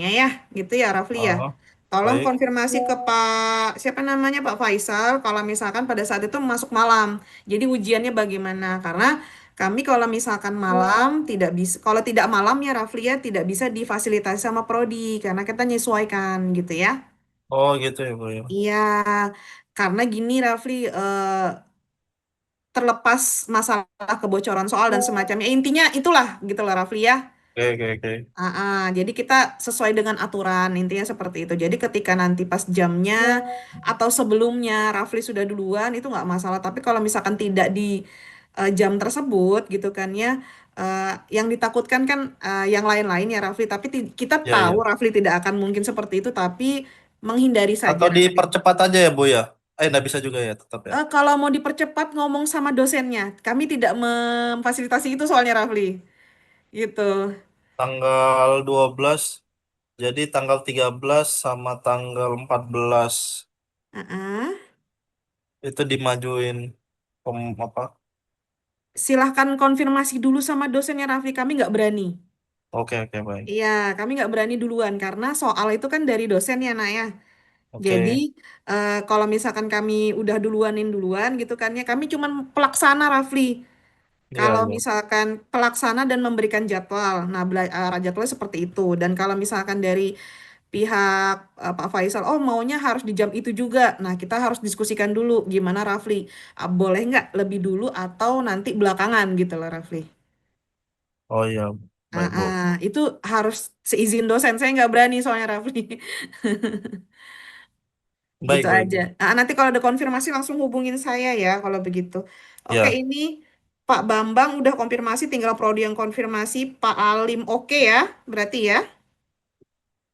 ya, gitu ya Rafli ya. Oh, Tolong baik. konfirmasi ke Pak, siapa namanya Pak Faisal, kalau misalkan pada saat itu masuk malam. Jadi ujiannya bagaimana? Karena kami kalau misalkan malam tidak bisa, kalau tidak malam ya Rafli ya tidak bisa difasilitasi sama prodi karena kita menyesuaikan gitu ya. Oh gitu ya Bu ya. Iya, karena gini Rafli, terlepas masalah kebocoran soal dan semacamnya, intinya itulah gitu loh Rafli ya. Oke oke oke. Jadi kita sesuai dengan aturan, intinya seperti itu. Jadi ketika nanti pas jamnya atau sebelumnya Rafli sudah duluan itu nggak masalah. Tapi kalau misalkan tidak di jam tersebut gitu kan ya, eh, yang ditakutkan kan yang lain-lain ya Rafli. Tapi kita Ya tahu ya. Rafli tidak akan mungkin seperti itu, tapi menghindari saja Atau Rafli. dipercepat aja ya Bu ya. Nggak bisa juga ya tetap ya. Kalau mau dipercepat ngomong sama dosennya, kami tidak memfasilitasi itu soalnya Rafli. Gitu. Tanggal 12, jadi tanggal 13 sama tanggal 14 Heeh. itu dimajuin apa? Silahkan konfirmasi dulu sama dosennya Raffi, kami nggak berani. Oke oke baik. Iya, kami nggak berani duluan karena soal itu kan dari dosen ya, Nak ya. Jadi Oke. kalau misalkan kami udah duluanin duluan gitu kan ya, kami cuman pelaksana Rafli. Iya Kalau iya. misalkan pelaksana dan memberikan jadwal, nah jadwalnya seperti itu. Dan kalau misalkan dari pihak Pak Faisal, oh maunya harus di jam itu juga. Nah kita harus diskusikan dulu gimana Rafli, boleh nggak lebih dulu atau nanti belakangan gitu loh Rafli. Oh iya. Baik Bu. Itu harus seizin dosen. Saya nggak berani soalnya Rafli. Gitu Baik baik aja. Bu. Nanti kalau ada konfirmasi langsung hubungin saya ya kalau begitu. Oke, Ya. ini Pak Bambang udah konfirmasi, tinggal Prodi yang konfirmasi. Pak Alim oke ya, berarti ya.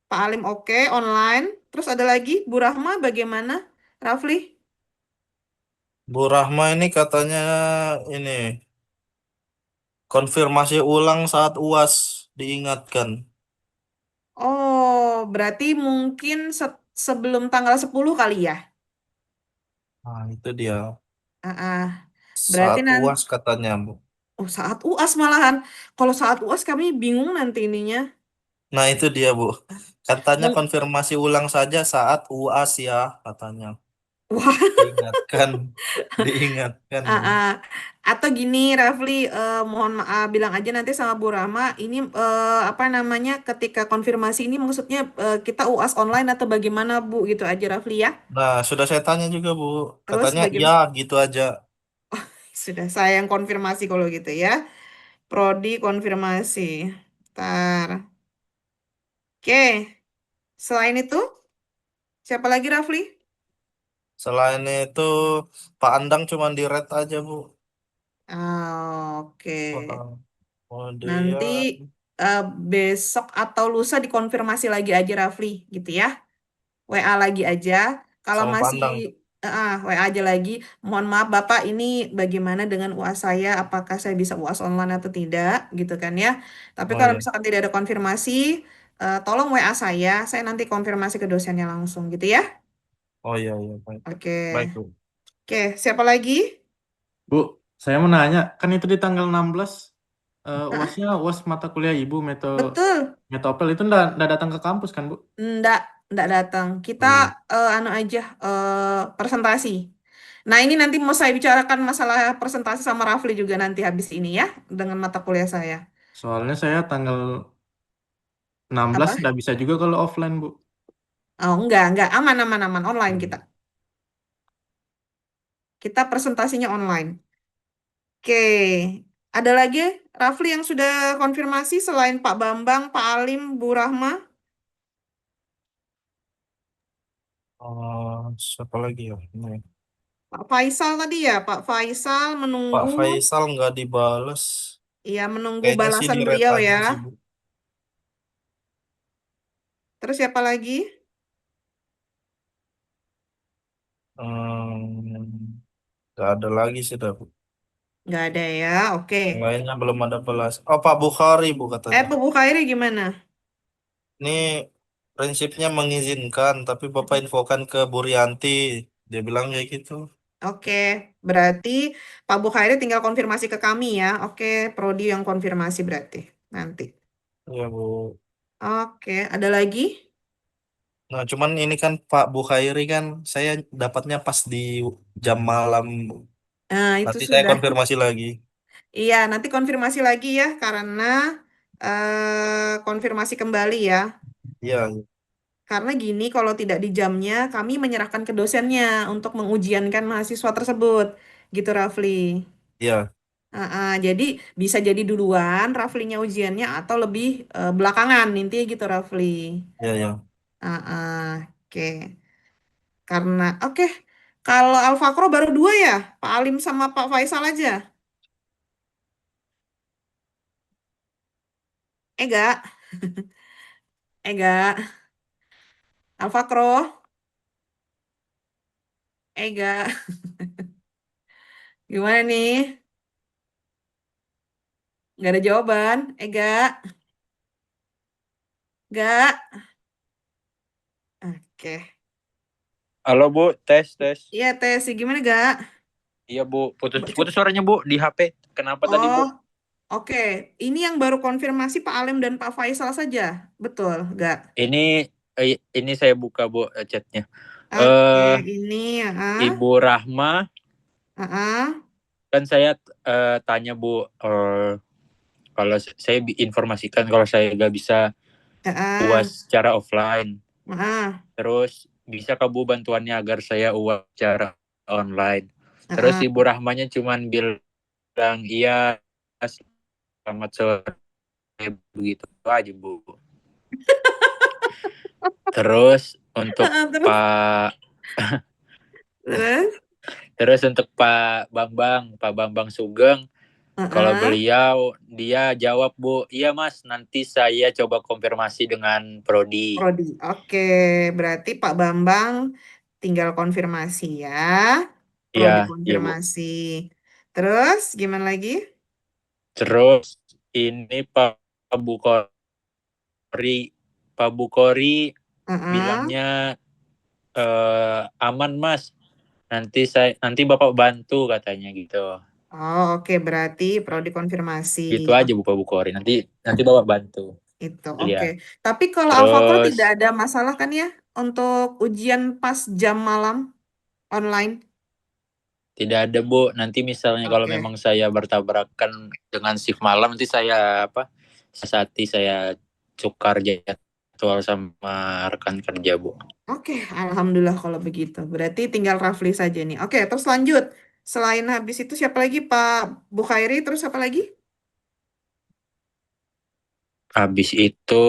Pak Alim oke online. Terus ada lagi Bu Rahma bagaimana? Rafli? Bu Rahma ini katanya ini konfirmasi ulang saat UAS diingatkan. Oh, berarti mungkin sebelum tanggal 10 kali ya. Nah, itu dia. Ah, ah. Berarti Saat nanti UAS katanya, Bu. saat UAS malahan. Kalau saat UAS kami bingung nanti ininya. Nah, itu dia, Bu. Katanya Mung- konfirmasi ulang saja saat UAS ya, katanya. Wah, Diingatkan. Diingatkan ah, ini. ah. Atau gini, Rafli, mohon maaf, bilang aja nanti sama Bu Rama, ini apa namanya, ketika konfirmasi ini maksudnya kita UAS online atau bagaimana, Bu, gitu aja, Rafli ya. Nah, sudah saya tanya juga, Bu. Terus Katanya ya bagaimana? gitu aja. Sudah saya yang konfirmasi kalau gitu ya. Prodi konfirmasi. Ntar. Oke, selain itu, siapa lagi, Rafli? Selain itu, Pak Andang cuma di red aja, Bu. Oke. Wah, Nanti kemudian eh, besok atau lusa dikonfirmasi lagi aja, Rafli, gitu ya. WA lagi aja. Kalau sama masih Pandang. WA aja lagi. Mohon maaf Bapak, ini bagaimana dengan UAS saya? Apakah saya bisa UAS online atau tidak? Gitu kan ya. Tapi Oh kalau iya. misalkan tidak ada konfirmasi, tolong WA saya. Saya nanti konfirmasi ke dosennya langsung gitu ya. Oh iya, iya. Baik. Oke. Baik, Bu. Oke, siapa lagi? Bu, saya mau nanya, kan itu di tanggal 16 Hah? UASnya UAS mata kuliah Ibu Betul. Metopel itu ndak datang ke kampus kan, Bu? Ndak, ndak datang. Kita Oh iya. anu aja presentasi. Nah, ini nanti mau saya bicarakan masalah presentasi sama Rafli juga nanti habis ini ya, dengan mata kuliah saya. Soalnya saya tanggal 16 Apa? ndak bisa juga kalau offline, Bu. Oh, enggak, aman, aman, aman, online kita. Hmm. Kita presentasinya online. Oke. Ada lagi Rafli yang sudah konfirmasi selain Pak Bambang, Pak Alim, Bu Rahma, Siapa lagi ya? Ini. Pak Faisal tadi ya, Pak Faisal Pak menunggu, Faisal nggak dibales. ya menunggu Kayaknya sih balasan di red beliau aja ya. sih, Bu. Terus siapa lagi? Nggak ada lagi sih, dah, Bu. Nggak ada ya, oke. Yang lainnya belum ada balas. Oh, Pak Bukhari, Bu, katanya. Pak Bukhairi gimana? Ini prinsipnya mengizinkan, tapi Bapak infokan ke Bu Rianti. Dia bilang kayak gitu. Oke, berarti Pak Bukhairi tinggal konfirmasi ke kami ya. Oke, Prodi yang konfirmasi berarti nanti. Ya, Bu. Oke, ada lagi? Nah, cuman ini kan Pak Bu Khairi kan saya dapatnya pas di jam malam. Nah, itu Nanti saya sudah. konfirmasi lagi. Iya, nanti konfirmasi lagi ya, karena konfirmasi kembali ya. Iya, Karena gini, kalau tidak di jamnya, kami menyerahkan ke dosennya untuk mengujiankan mahasiswa tersebut. Gitu, Rafli. iya, Jadi bisa jadi duluan Raflinya ujiannya atau lebih belakangan, intinya gitu, Rafli. iya, iya. Oke. Karena, oke. Kalau Al-Fakro baru dua ya? Pak Alim sama Pak Faisal aja? Enggak, enggak. Al-Fakro, enggak. Gimana nih? Nggak ada jawaban? Enggak, enggak. Oke. Halo Bu, tes tes. Iya, Tesi. Gimana, gak? Iya Bu, Mbak putus suaranya Bu di HP. Kenapa tadi Oh, Bu? oke. Ini yang baru konfirmasi Pak Alim dan Pak Faisal saja. Betul, gak? Ini saya buka Bu chatnya. Oke, Eh ini ya. Ibu Rahma, kan saya tanya Bu, kalau saya informasikan kalau saya nggak bisa UAS secara offline. Terus bisa ke Bu bantuannya agar saya UAS secara online. Terus Ibu Rahmanya cuman bilang iya, selamat sore, begitu aja Bu. Terus untuk Terus, Pak terus. terus untuk Pak Bambang Sugeng, kalau beliau dia jawab Bu, iya Mas, nanti saya coba konfirmasi dengan Prodi. Prodi. Oke, berarti Pak Bambang tinggal konfirmasi ya. Prodi Iya, iya Bu. konfirmasi. Terus, gimana lagi? Terus ini Pak Bukori, Pak Bukori Heeh. bilangnya aman Mas. Nanti Bapak bantu katanya gitu. Oh, oke. Berarti Prodi konfirmasi. Gitu aja Bu Pak Bukori. Nanti Bapak bantu. Itu, oke. Iya. Tapi kalau Alfakro Terus tidak ada masalah kan ya untuk ujian pas jam malam online? tidak ada Bu. Nanti misalnya kalau Oke. memang saya bertabrakan dengan shift malam, nanti saya siasati, saya tukar jadwal sama rekan kerja Bu. Oke, Alhamdulillah kalau begitu. Berarti tinggal Rafli saja nih. Oke, terus lanjut. Selain habis itu siapa lagi Pak Bukhairi? Terus apa lagi? Habis itu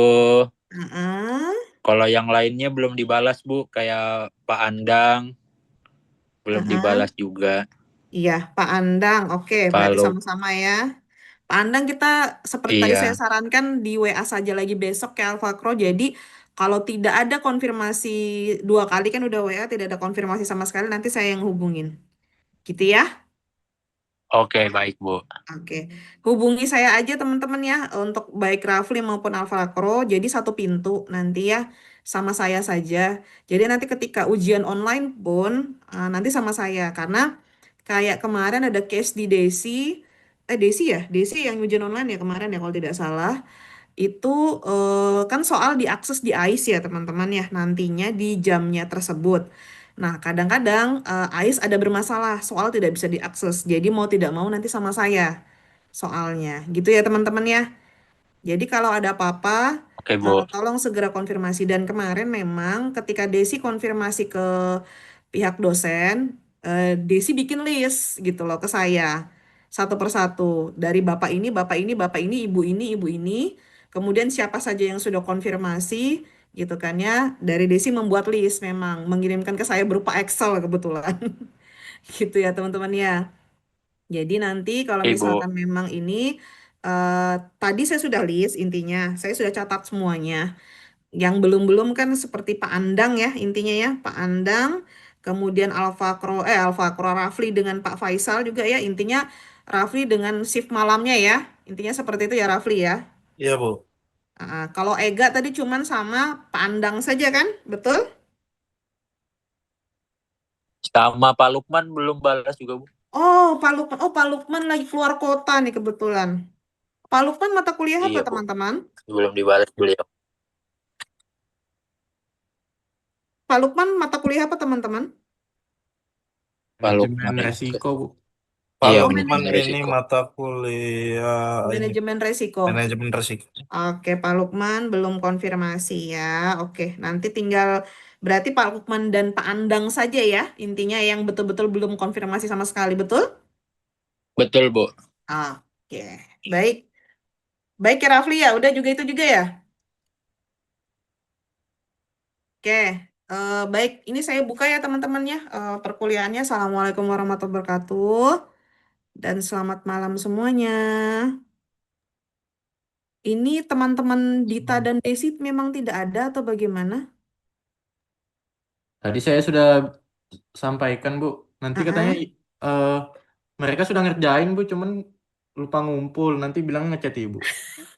Heeh. kalau yang lainnya belum dibalas Bu, kayak Pak Andang belum Heeh. dibalas juga. Iya, Pak Andang. Oke, berarti Kalau sama-sama ya. Pak Andang kita seperti tadi saya iya, sarankan di WA saja lagi besok ke Alfakro. Jadi kalau tidak ada konfirmasi dua kali kan udah WA, tidak ada konfirmasi sama sekali, nanti saya yang hubungin. Gitu ya. oke baik Bu. Oke. Hubungi saya aja teman-teman ya untuk baik Rafli maupun Alfakro. Jadi satu pintu nanti ya sama saya saja. Jadi nanti ketika ujian online pun nanti sama saya karena kayak kemarin ada case di Desi. Desi ya? Desi yang ujian online ya kemarin ya kalau tidak salah. Itu kan soal diakses di AIS ya teman-teman ya nantinya di jamnya tersebut. Nah, kadang-kadang AIS ada bermasalah soal tidak bisa diakses. Jadi mau tidak mau nanti sama saya soalnya. Gitu ya teman-teman ya. Jadi kalau ada apa-apa, Oke Bu. tolong segera konfirmasi. Dan kemarin memang ketika Desi konfirmasi ke pihak dosen, Desi bikin list gitu loh ke saya. Satu persatu. Dari bapak ini, bapak ini, bapak ini, ibu ini, ibu ini. Kemudian siapa saja yang sudah konfirmasi gitu kan ya. Dari Desi membuat list memang. Mengirimkan ke saya berupa Excel kebetulan. Gitu ya teman-teman ya. Jadi nanti kalau Ibu. misalkan memang ini eh, tadi saya sudah list intinya, saya sudah catat semuanya. Yang belum-belum kan seperti Pak Andang ya intinya ya, Pak Andang, kemudian Alfa Kro Rafli dengan Pak Faisal juga ya intinya Rafli dengan shift malamnya ya. Intinya seperti itu ya Rafli ya. Iya, Bu. Kalau Ega tadi cuman sama Pak Andang saja kan? Betul? Sama Pak Lukman belum balas juga Bu. Pak Lukman lagi keluar kota nih kebetulan. Pak Lukman mata kuliah apa Iya Bu. teman-teman? Belum dibalas beliau. Pak Lukman mata kuliah apa teman-teman? Pak Manajemen Lukman. resiko, Bu. Pak Iya, Oh, Lukman manajemen ini risiko. mata kuliah ini manajemen resiko. manajemen risiko. Oke, Pak Lukman belum konfirmasi ya. Oke, nanti tinggal berarti Pak Lukman dan Pak Andang saja ya. Intinya yang betul-betul belum konfirmasi sama sekali, betul? Betul, Bu. Oke, baik. Baik ya Rafli ya, udah juga itu juga ya. Oke, baik. Ini saya buka ya teman-temannya perkuliahannya. Assalamualaikum warahmatullahi wabarakatuh. Dan selamat malam semuanya. Ini teman-teman Dita dan Desi memang tidak ada atau bagaimana? Tadi saya sudah sampaikan, Bu. Nanti katanya Ah, eh, mereka sudah ngerjain, Bu, cuman lupa ngumpul. Nanti bilang ngechat Ibu.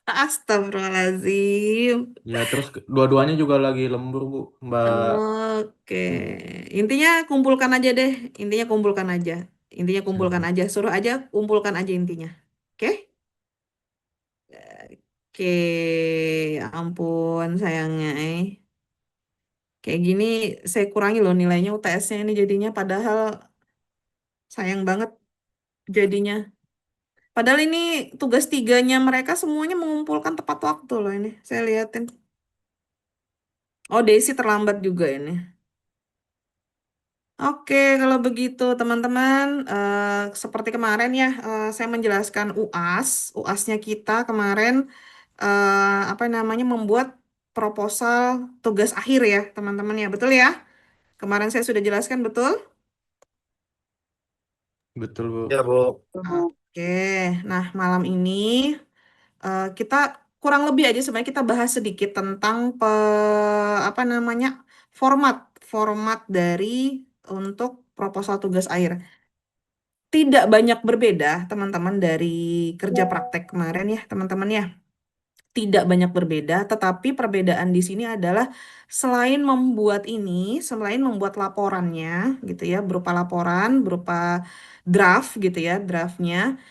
Astagfirullahaladzim. Ya, terus dua-duanya juga lagi lembur, Bu. Mbak. Oke, intinya kumpulkan aja deh. Intinya kumpulkan aja. Intinya Siap, kumpulkan Bu. aja. Suruh aja, kumpulkan aja intinya. Oke? Oke, ya ampun sayangnya. Kayak gini saya kurangi loh nilainya UTS-nya ini jadinya. Padahal sayang banget jadinya. Padahal ini tugas tiganya mereka semuanya mengumpulkan tepat waktu loh ini. Saya liatin. Oh, Desi terlambat juga ini. Oke, kalau begitu teman-teman, seperti kemarin ya, saya menjelaskan UAS. UAS-nya kita kemarin apa namanya membuat proposal tugas akhir ya, teman-teman ya, betul ya? Kemarin saya sudah jelaskan betul? Betul, Bu. Ya, Bu. Oke, nah malam ini kita kurang lebih aja sebenarnya kita bahas sedikit tentang apa namanya format format dari untuk proposal tugas akhir. Tidak banyak berbeda, teman-teman, dari kerja praktek kemarin ya, teman-teman ya. Tidak banyak berbeda, tetapi perbedaan di sini adalah selain membuat laporannya, gitu ya, berupa laporan, berupa draft, gitu ya, draftnya,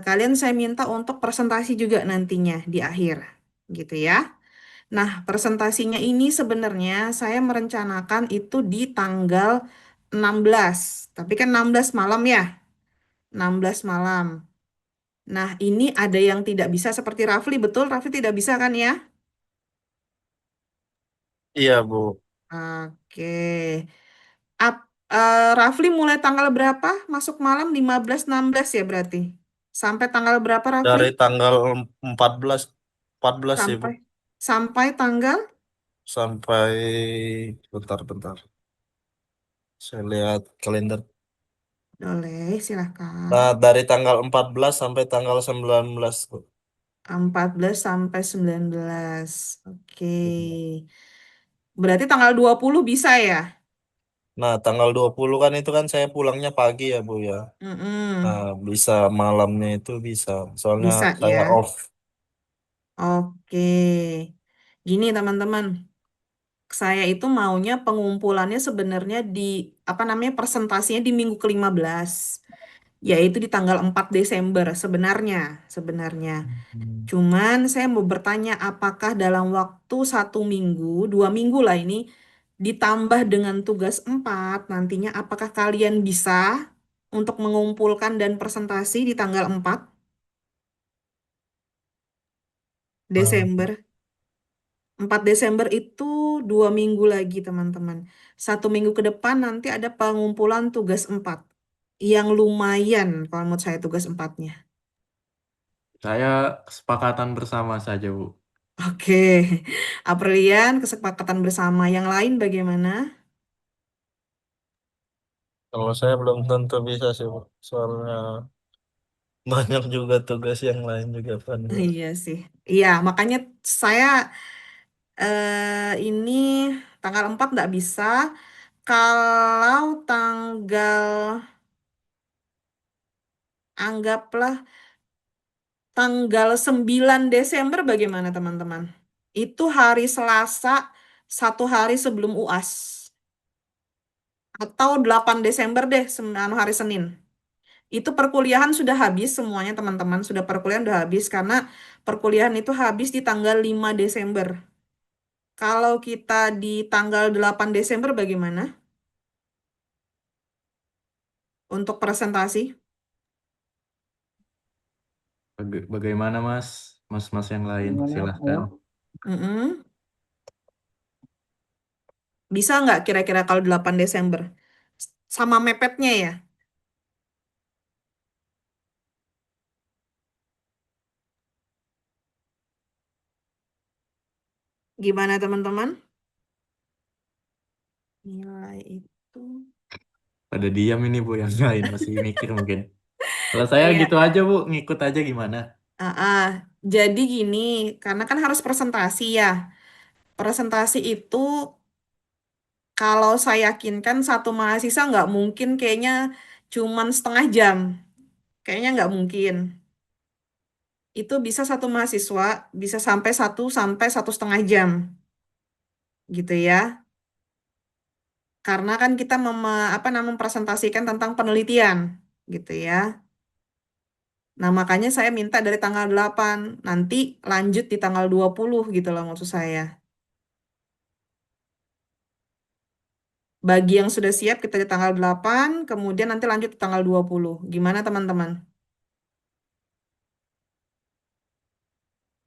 kalian saya minta untuk presentasi juga nantinya di akhir, gitu ya. Nah, presentasinya ini sebenarnya saya merencanakan itu di tanggal 16, tapi kan 16 malam ya, 16 malam. Nah, ini ada yang tidak bisa seperti Rafli, betul? Rafli tidak bisa kan ya? Iya, Bu. Oke. Rafli mulai tanggal berapa? Masuk malam 15, 16 ya berarti? Sampai tanggal berapa Rafli? Dari tanggal 14 14 sih, Bu. Sampai sampai tanggal? Sampai bentar. Saya lihat kalender. Boleh, silakan. Nah, dari tanggal 14 sampai tanggal 19, Bu. 14 sampai 19. Oke. Berarti tanggal 20 bisa ya? Nah, tanggal 20 kan itu kan saya pulangnya pagi ya, Bu ya. Nah, Mm-mm. bisa malamnya itu bisa. Soalnya Bisa saya ya. off. Oke. Gini teman-teman, saya itu maunya pengumpulannya sebenarnya di apa namanya presentasinya di minggu ke-15, yaitu di tanggal 4 Desember sebenarnya. Hmm. Cuman saya mau bertanya apakah dalam waktu 1 minggu, 2 minggu lah ini ditambah dengan tugas 4 nantinya apakah kalian bisa untuk mengumpulkan dan presentasi di tanggal 4 Ah, Desember? 4 Desember itu 2 minggu lagi, teman-teman. 1 minggu ke depan nanti ada pengumpulan tugas 4. Yang lumayan kalau menurut saya tugas empatnya. saya kesepakatan bersama saja, Bu. Oke, Aprilian, kesepakatan bersama. Yang lain bagaimana? Kalau saya belum tentu bisa sih, Bu. Soalnya banyak juga tugas yang lain juga kan, Bu. Iya sih. Iya, makanya saya ini tanggal 4 nggak bisa. Kalau anggaplah tanggal 9 Desember bagaimana teman-teman? Itu hari Selasa, 1 hari sebelum UAS. Atau 8 Desember deh, hari Senin. Itu perkuliahan sudah habis semuanya teman-teman. Sudah perkuliahan sudah habis karena perkuliahan itu habis di tanggal 5 Desember. Kalau kita di tanggal 8 Desember bagaimana untuk presentasi? Bagaimana Mas? Mas-mas yang lain, silahkan. Mm-mm. Bisa nggak kira-kira kalau 8 Desember? Sama mepetnya ya? Gimana teman-teman? Nilai itu. Pada diam ini Bu, yang lain masih mikir mungkin. Kalau saya Iya. gitu aja Bu, ngikut aja gimana? Ah, ah. Jadi gini, karena kan harus presentasi ya. Presentasi itu kalau saya yakinkan satu mahasiswa nggak mungkin kayaknya cuman setengah jam. Kayaknya nggak mungkin. Itu bisa satu mahasiswa bisa sampai 1 sampai 1,5 jam gitu ya. Karena kan kita mempresentasikan tentang penelitian gitu ya. Nah, makanya saya minta dari tanggal 8 nanti lanjut di tanggal 20 gitu loh maksud saya. Bagi yang sudah siap kita di tanggal 8, kemudian nanti lanjut di tanggal 20. Gimana teman-teman?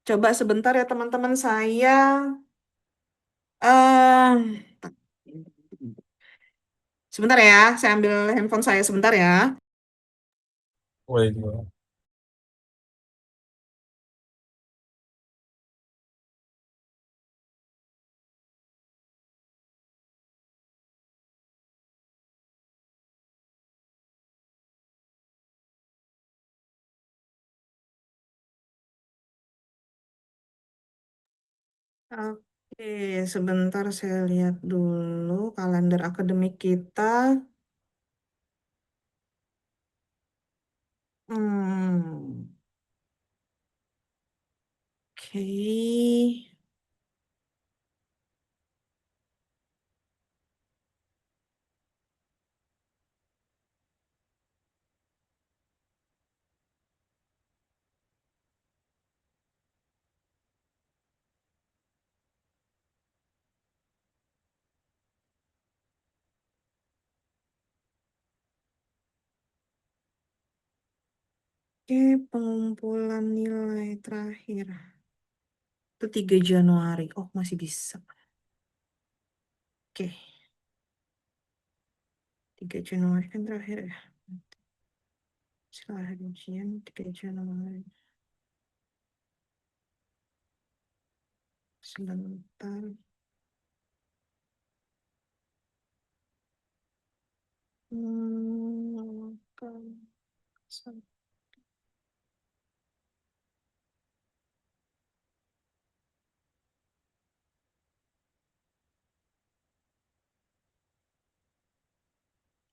Coba sebentar ya teman-teman saya eh sebentar ya, saya ambil handphone saya sebentar ya. Wait, Oke, sebentar saya lihat dulu kalender akademik kita. Hmm, oke. Oke, pengumpulan nilai terakhir. Itu 3 Januari. Oh, masih bisa. Oke, 3 Januari kan terakhir ya. Setelah ujian 3 Januari. Sebentar.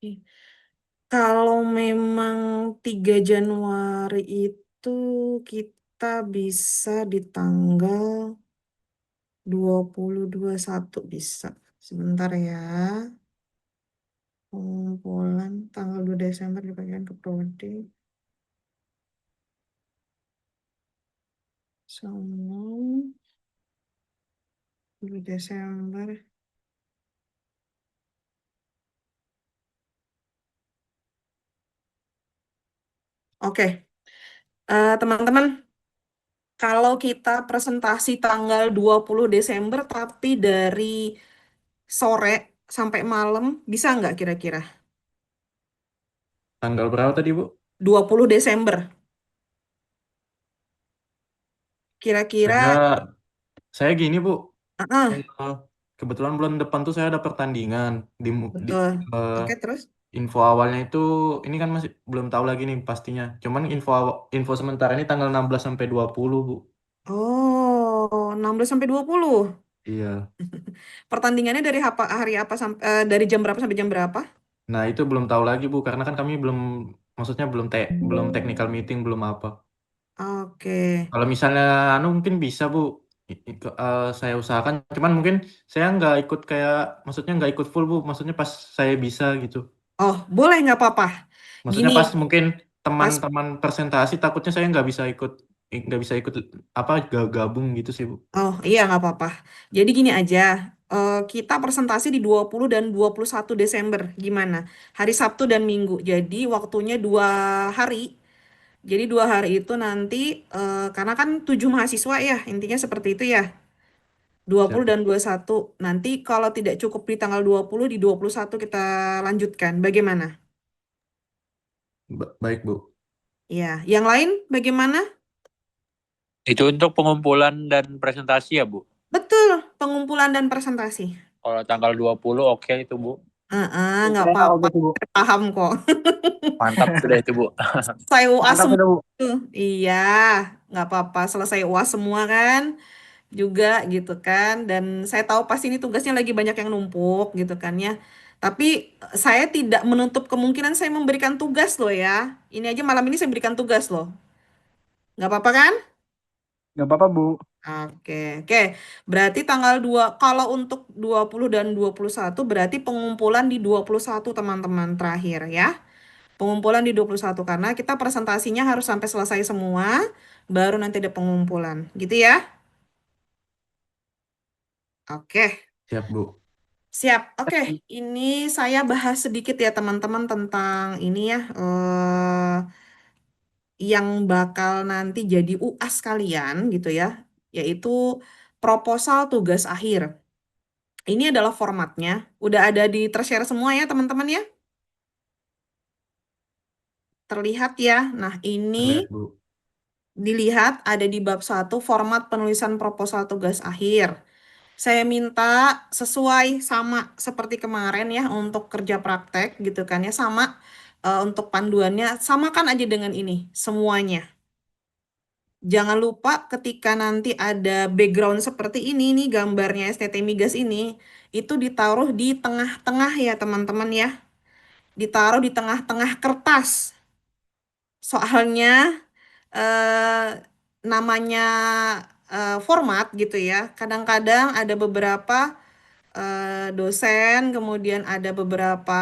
Oke. Kalau memang 3 Januari itu kita bisa di tanggal 20 21 bisa. Sebentar ya. Pengumpulan tanggal 2 Desember di bagian keprodi. Semua 2 Desember. Oke, teman-teman, kalau kita presentasi tanggal 20 Desember tapi dari sore sampai malam, bisa nggak kira-kira? Tanggal berapa tadi Bu? 20 Desember. Kira-kira, Saya gini Bu, ah, eh, kebetulan bulan depan tuh saya ada pertandingan betul. eh, Oke, terus? info awalnya itu ini kan masih belum tahu lagi nih pastinya. Cuman info sementara ini tanggal 16 sampai 20 Bu. Oh, 16 sampai 20. Iya. Pertandingannya dari hari apa sampai dari jam berapa sampai jam berapa? Nah, itu belum tahu lagi Bu karena kan kami belum maksudnya belum technical meeting belum apa. Oke. Kalau misalnya anu mungkin bisa Bu. Saya usahakan cuman mungkin saya nggak ikut kayak maksudnya nggak ikut full Bu, maksudnya pas saya bisa gitu. Oh, boleh nggak apa-apa. Maksudnya Gini, pas mungkin pas teman-teman presentasi takutnya saya nggak bisa ikut nggak bisa ikut apa gabung gitu sih Bu. Oh iya nggak apa-apa. Jadi gini aja, kita presentasi di 20 dan 21 Desember. Gimana? Hari Sabtu dan Minggu. Jadi waktunya 2 hari. Jadi 2 hari itu nanti, karena kan 7 mahasiswa ya, intinya seperti itu ya. 20 Siap. dan 21. Nanti kalau tidak cukup di tanggal 20, di 21 kita lanjutkan. Bagaimana? Baik Bu. Ya, yang lain bagaimana? Itu untuk pengumpulan dan presentasi ya, Bu? Betul, pengumpulan dan presentasi. Kalau tanggal 20 oke itu, Bu. Nggak Kira apa-apa, oke tuh, Bu. paham kok. Mantap sudah itu, Bu. Selesai UAS Mantap semua itu, Bu. tuh. Iya, nggak apa-apa. Selesai UAS semua kan, juga gitu kan. Dan saya tahu pasti ini tugasnya lagi banyak yang numpuk gitu kan ya. Tapi saya tidak menutup kemungkinan saya memberikan tugas loh ya. Ini aja malam ini saya berikan tugas loh. Nggak apa-apa kan? Gak apa-apa, Bu. Oke, oke. Berarti tanggal 2, kalau untuk 20 dan 21 berarti pengumpulan di 21 teman-teman terakhir ya. Pengumpulan di 21 karena kita presentasinya harus sampai selesai semua, baru nanti ada pengumpulan. Gitu ya? Oke, Siap Bu. siap. Oke, ini saya bahas sedikit ya teman-teman tentang ini ya, yang bakal nanti jadi UAS kalian gitu ya, yaitu proposal tugas akhir. Ini adalah formatnya. Udah ada di tershare semua ya teman-teman ya? Terlihat ya. Nah, ini Terlihat Bu. dilihat ada di bab 1 format penulisan proposal tugas akhir. Saya minta sesuai sama seperti kemarin ya untuk kerja praktek gitu kan ya, sama untuk panduannya samakan aja dengan ini semuanya. Jangan lupa ketika nanti ada background seperti ini nih gambarnya STT Migas ini itu ditaruh di tengah-tengah ya teman-teman ya. Ditaruh di tengah-tengah kertas. Soalnya eh, namanya format gitu ya. Kadang-kadang ada beberapa dosen, kemudian ada beberapa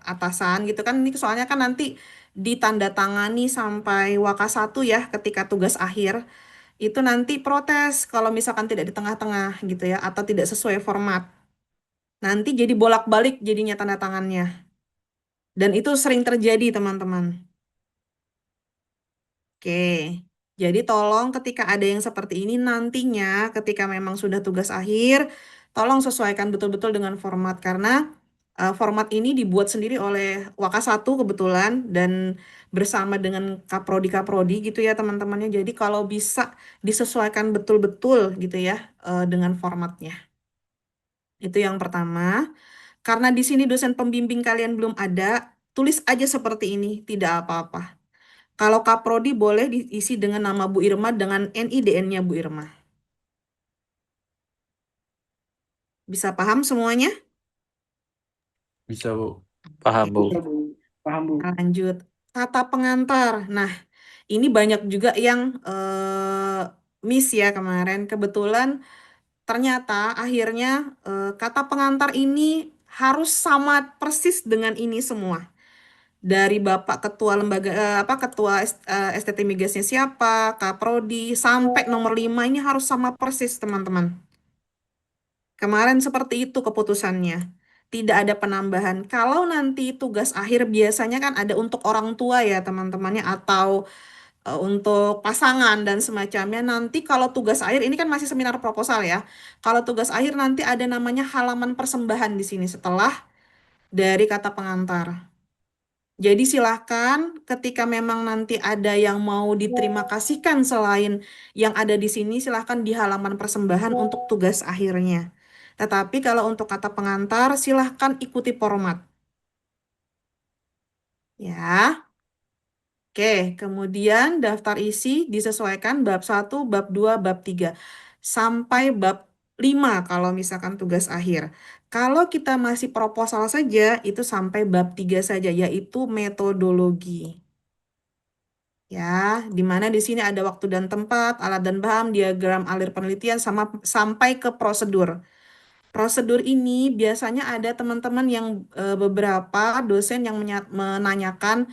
atasan gitu kan. Ini soalnya kan nanti ditandatangani sampai waka 1 ya ketika tugas akhir. Itu nanti protes kalau misalkan tidak di tengah-tengah gitu ya atau tidak sesuai format. Nanti jadi bolak-balik jadinya tanda tangannya. Dan itu sering terjadi teman-teman. Oke, jadi tolong ketika ada yang seperti ini nantinya ketika memang sudah tugas akhir, tolong sesuaikan betul-betul dengan format karena format ini dibuat sendiri oleh Waka 1 kebetulan dan bersama dengan Kaprodi-Kaprodi gitu ya teman-temannya. Jadi kalau bisa disesuaikan betul-betul gitu ya dengan formatnya. Itu yang pertama. Karena di sini dosen pembimbing kalian belum ada, tulis aja seperti ini, tidak apa-apa. Kalau Kaprodi boleh diisi dengan nama Bu Irma dengan NIDN-nya Bu Irma. Bisa paham semuanya? Bisa Bu. Paham, Bu. Bisa, Bu. Paham, Bu. Lanjut. Kata pengantar. Nah, ini banyak juga yang miss ya kemarin. Kebetulan ternyata akhirnya kata pengantar ini harus sama persis dengan ini semua. Dari Bapak Ketua Lembaga apa Ketua STT Migasnya siapa, Kaprodi sampai nomor 5 ini harus sama persis teman-teman. Kemarin seperti itu keputusannya. Tidak ada penambahan. Kalau nanti tugas akhir biasanya kan ada untuk orang tua ya teman-temannya atau untuk pasangan dan semacamnya. Nanti kalau tugas akhir ini kan masih seminar proposal ya. Kalau tugas akhir nanti ada namanya halaman persembahan di sini setelah dari kata pengantar. Jadi silahkan ketika memang nanti ada yang mau diterima kasihkan selain yang ada di sini, silahkan di halaman persembahan untuk tugas akhirnya. Tetapi kalau untuk kata pengantar, silahkan ikuti format. Ya, oke. Kemudian daftar isi disesuaikan bab 1, bab 2, bab 3. Sampai bab 5 kalau misalkan tugas akhir. Kalau kita masih proposal saja, itu sampai bab 3 saja, yaitu metodologi. Ya, di mana di sini ada waktu dan tempat, alat dan bahan, diagram alir penelitian, sama sampai ke prosedur. Prosedur ini biasanya ada teman-teman yang beberapa dosen yang menanyakan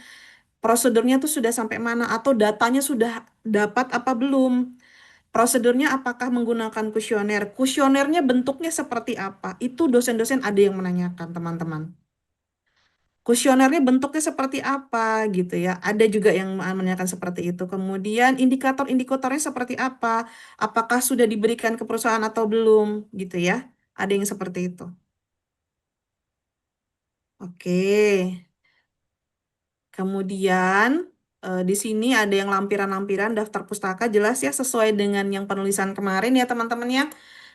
Prosedurnya tuh sudah sampai mana atau datanya sudah dapat apa belum? Prosedurnya apakah menggunakan kuesioner? Kuesionernya bentuknya seperti apa? Itu dosen-dosen ada yang menanyakan, teman-teman. Kuesionernya bentuknya seperti apa gitu ya. Ada juga yang menanyakan seperti itu. Kemudian indikator-indikatornya seperti apa? Apakah sudah diberikan ke perusahaan atau belum gitu ya. Ada yang seperti itu. Oke. Kemudian di sini ada yang lampiran-lampiran daftar pustaka jelas ya sesuai dengan yang penulisan kemarin ya teman-teman ya.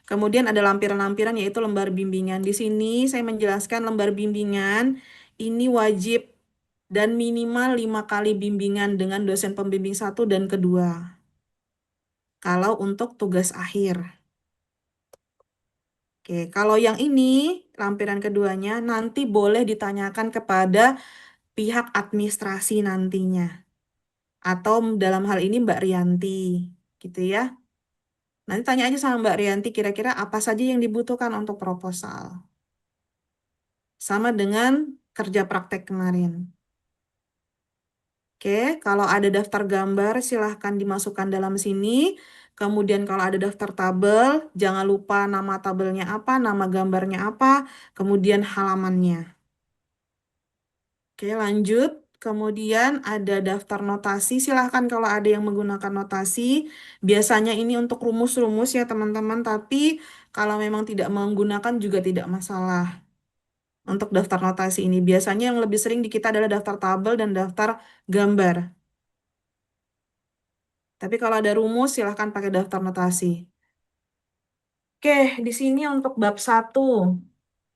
Kemudian ada lampiran-lampiran yaitu lembar bimbingan. Di sini saya menjelaskan lembar bimbingan ini wajib dan minimal 5 kali bimbingan dengan dosen pembimbing 1 dan kedua. Kalau untuk tugas akhir. Oke, kalau yang ini lampiran keduanya nanti boleh ditanyakan kepada pihak administrasi nantinya. Atau dalam hal ini Mbak Rianti, gitu ya. Nanti tanya aja sama Mbak Rianti kira-kira apa saja yang dibutuhkan untuk proposal. Sama dengan kerja praktek kemarin. Oke, kalau ada daftar gambar silahkan dimasukkan dalam sini. Kemudian kalau ada daftar tabel, jangan lupa nama tabelnya apa, nama gambarnya apa, kemudian halamannya. Oke, lanjut. Kemudian ada daftar notasi. Silahkan kalau ada yang menggunakan notasi. Biasanya ini untuk rumus-rumus ya teman-teman. Tapi kalau memang tidak menggunakan juga tidak masalah. Untuk daftar notasi ini. Biasanya yang lebih sering di kita adalah daftar tabel dan daftar gambar. Tapi kalau ada rumus silahkan pakai daftar notasi. Oke, di sini untuk bab 1.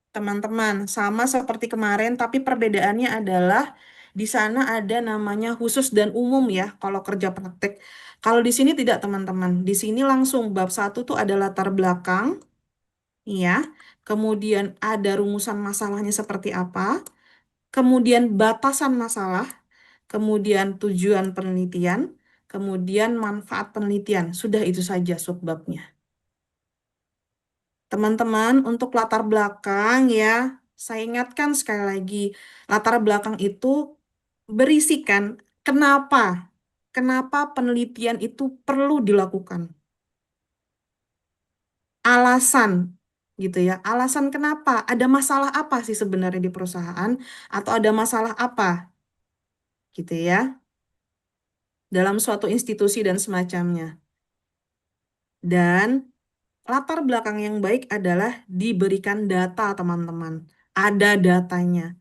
Teman-teman, sama seperti kemarin, tapi perbedaannya adalah di sana ada namanya khusus dan umum ya, kalau kerja praktek. Kalau di sini tidak, teman-teman. Di sini langsung bab 1 tuh ada latar belakang, ya. Kemudian ada rumusan masalahnya seperti apa, kemudian batasan masalah, kemudian tujuan penelitian, kemudian manfaat penelitian. Sudah itu saja subbabnya. Teman-teman, untuk latar belakang ya, saya ingatkan sekali lagi, latar belakang itu berisikan kenapa penelitian itu perlu dilakukan. Alasan gitu ya. Alasan kenapa? Ada masalah apa sih sebenarnya di perusahaan atau ada masalah apa? Gitu ya. Dalam suatu institusi dan semacamnya. Dan latar belakang yang baik adalah diberikan data, teman-teman. Ada datanya.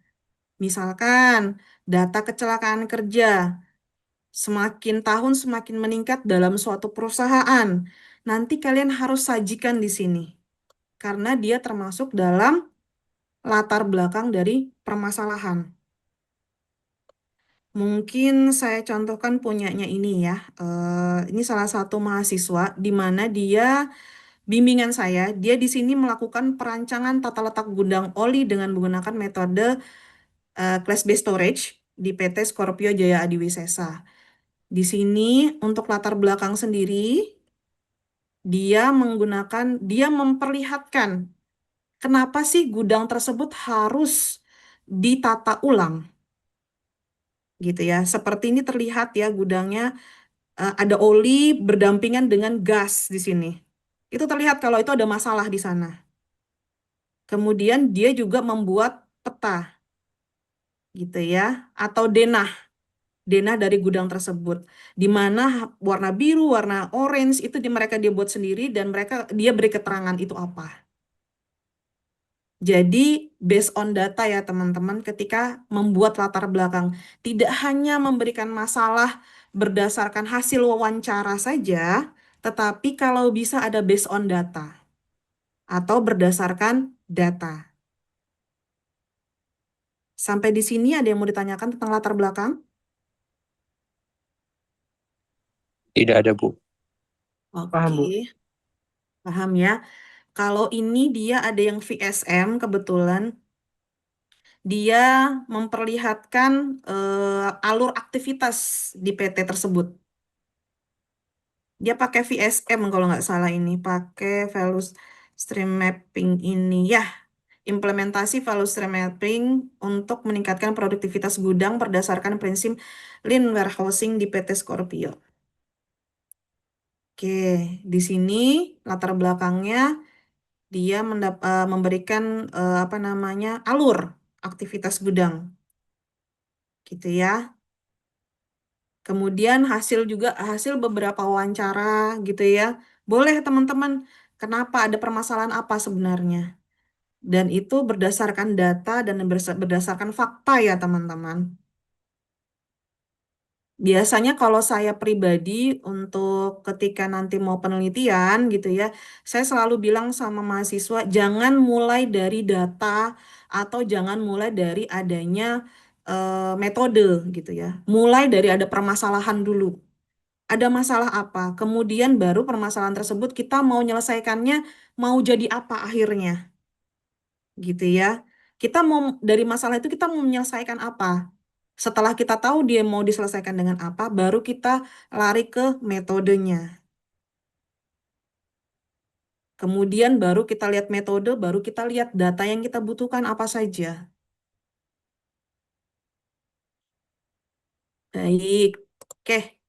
Misalkan data kecelakaan kerja semakin tahun semakin meningkat dalam suatu perusahaan. Nanti kalian harus sajikan di sini. Karena dia termasuk dalam latar belakang dari permasalahan. Mungkin saya contohkan punyanya ini ya. Ini salah satu mahasiswa di mana dia bimbingan saya, dia di sini melakukan perancangan tata letak gudang oli dengan menggunakan metode class based storage di PT Scorpio Jaya Adiwisesa. Di sini untuk latar belakang sendiri, dia memperlihatkan kenapa sih gudang tersebut harus ditata ulang, gitu ya. Seperti ini terlihat ya gudangnya ada oli berdampingan dengan gas di sini. Itu terlihat kalau itu ada masalah di sana. Kemudian dia juga membuat peta, gitu ya, atau denah dari gudang tersebut, di mana warna biru, warna orange itu mereka dia buat sendiri dan dia beri keterangan itu apa. Jadi based on data ya teman-teman ketika membuat latar belakang, tidak hanya memberikan masalah berdasarkan hasil wawancara saja, tetapi kalau bisa ada based on data atau berdasarkan data. Sampai di sini ada yang mau ditanyakan tentang latar belakang? Tidak ada, Bu. Paham, Bu. Oke, paham ya. Kalau ini dia ada yang VSM kebetulan, dia memperlihatkan alur aktivitas di PT tersebut. Dia pakai VSM kalau nggak salah ini, pakai value stream mapping ini. Ya, implementasi value stream mapping untuk meningkatkan produktivitas gudang berdasarkan prinsip lean warehousing di PT Scorpio. Oke, di sini latar belakangnya dia memberikan apa namanya alur aktivitas gudang, gitu ya. Kemudian hasil beberapa wawancara, gitu ya. Boleh teman-teman, kenapa ada permasalahan apa sebenarnya? Dan itu berdasarkan data dan berdasarkan fakta ya teman-teman. Biasanya kalau saya pribadi untuk ketika nanti mau penelitian gitu ya, saya selalu bilang sama mahasiswa jangan mulai dari data atau jangan mulai dari adanya metode gitu ya. Mulai dari ada permasalahan dulu. Ada masalah apa? Kemudian baru permasalahan tersebut kita mau menyelesaikannya mau jadi apa akhirnya gitu ya. Kita mau dari masalah itu kita mau menyelesaikan apa? Setelah kita tahu dia mau diselesaikan dengan apa, baru kita lari ke metodenya. Kemudian baru kita lihat metode, baru kita lihat data yang kita butuhkan apa saja. Baik. Oke.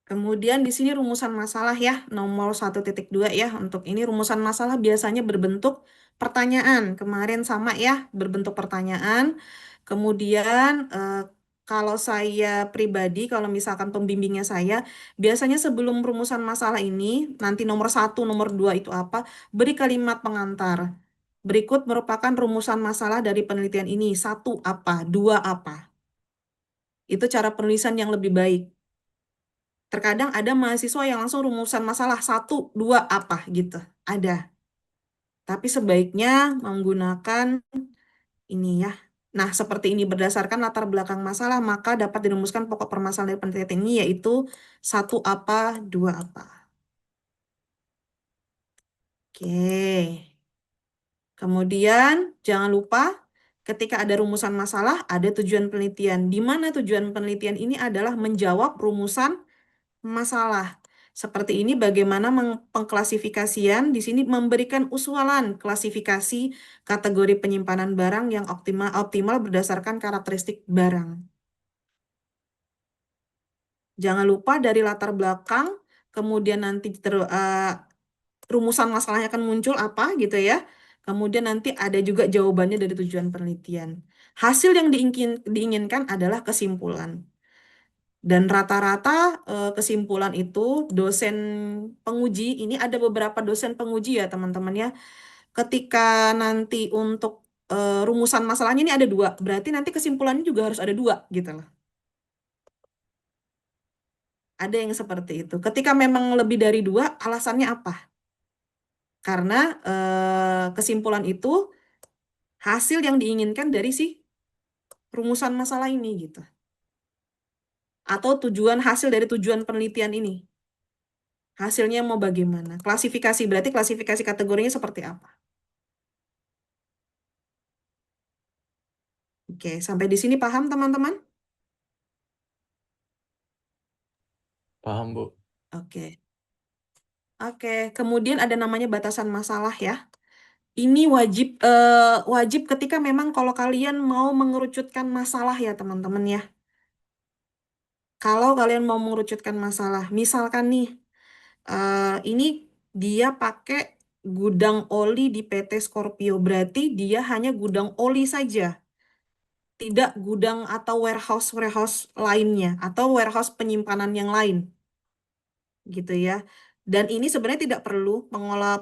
Kemudian di sini rumusan masalah ya, nomor 1.2 ya. Untuk ini rumusan masalah biasanya berbentuk pertanyaan. Kemarin sama ya, berbentuk pertanyaan. Kemudian kalau saya pribadi, kalau misalkan pembimbingnya saya, biasanya sebelum rumusan masalah ini, nanti nomor 1, nomor 2 itu apa, beri kalimat pengantar. Berikut merupakan rumusan masalah dari penelitian ini. 1 apa, 2 apa. Itu cara penulisan yang lebih baik. Terkadang ada mahasiswa yang langsung rumusan masalah 1, 2 apa gitu. Ada. Tapi sebaiknya menggunakan ini ya. Nah, seperti ini berdasarkan latar belakang masalah, maka dapat dirumuskan pokok permasalahan dari penelitian ini yaitu 1 apa, 2 apa. Oke. Kemudian jangan lupa ketika ada rumusan masalah, ada tujuan penelitian. Di mana tujuan penelitian ini adalah menjawab rumusan masalah. Seperti ini bagaimana pengklasifikasian di sini memberikan usulan klasifikasi kategori penyimpanan barang yang optimal berdasarkan karakteristik barang. Jangan lupa dari latar belakang, kemudian nanti rumusan masalahnya akan muncul apa gitu ya. Kemudian nanti ada juga jawabannya dari tujuan penelitian. Hasil yang diinginkan adalah kesimpulan. Dan rata-rata kesimpulan itu dosen penguji, ini ada beberapa dosen penguji ya teman-teman ya. Ketika nanti untuk rumusan masalahnya ini ada 2, berarti nanti kesimpulannya juga harus ada 2 gitu loh. Ada yang seperti itu. Ketika memang lebih dari 2, alasannya apa? Karena kesimpulan itu hasil yang diinginkan dari si rumusan masalah ini gitu. Atau hasil dari tujuan penelitian ini. Hasilnya mau bagaimana? Klasifikasi, berarti klasifikasi kategorinya seperti apa? Oke, sampai di sini paham teman-teman? Paham, Bu. Oke. Oke, kemudian ada namanya batasan masalah ya. Ini wajib ketika memang kalau kalian mau mengerucutkan masalah ya teman-teman ya. Kalau kalian mau mengerucutkan masalah, misalkan nih, ini dia pakai gudang oli di PT Scorpio, berarti dia hanya gudang oli saja, tidak gudang atau warehouse lainnya, atau warehouse penyimpanan yang lain, gitu ya. Dan ini sebenarnya tidak perlu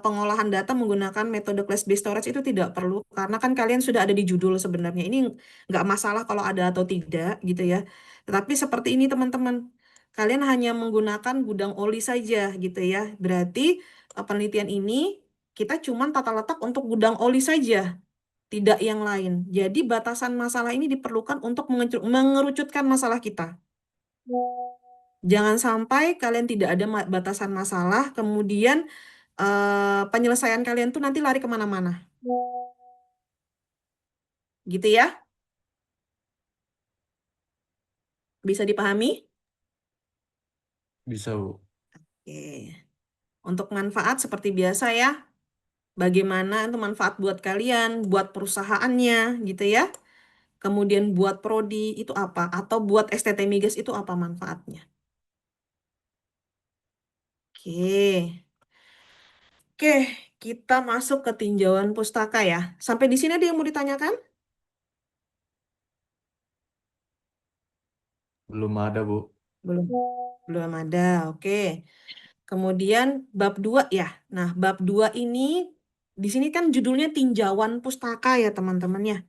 pengolahan data menggunakan metode class-based storage itu tidak perlu, karena kan kalian sudah ada di judul sebenarnya. Ini nggak masalah kalau ada atau tidak, gitu ya. Tetapi seperti ini teman-teman. Kalian hanya menggunakan gudang oli saja gitu ya. Berarti penelitian ini kita cuma tata letak untuk gudang oli saja, tidak yang lain. Jadi batasan masalah ini diperlukan untuk mengerucutkan masalah kita. Jangan sampai kalian tidak ada batasan masalah, kemudian penyelesaian kalian tuh nanti lari kemana-mana. Gitu ya? Bisa dipahami? Bisa, Bu. Oke. Untuk manfaat seperti biasa ya, Bagaimana itu manfaat buat kalian, buat perusahaannya gitu ya. Kemudian buat prodi itu apa? Atau buat STT Migas itu apa manfaatnya? Oke. Oke, kita masuk ke tinjauan pustaka ya. Sampai di sini ada yang mau ditanyakan? Belum ada, Bu. Belum. Belum ada. Oke. Kemudian bab 2 ya. Nah, bab 2 ini di sini kan judulnya tinjauan pustaka ya, teman-teman ya.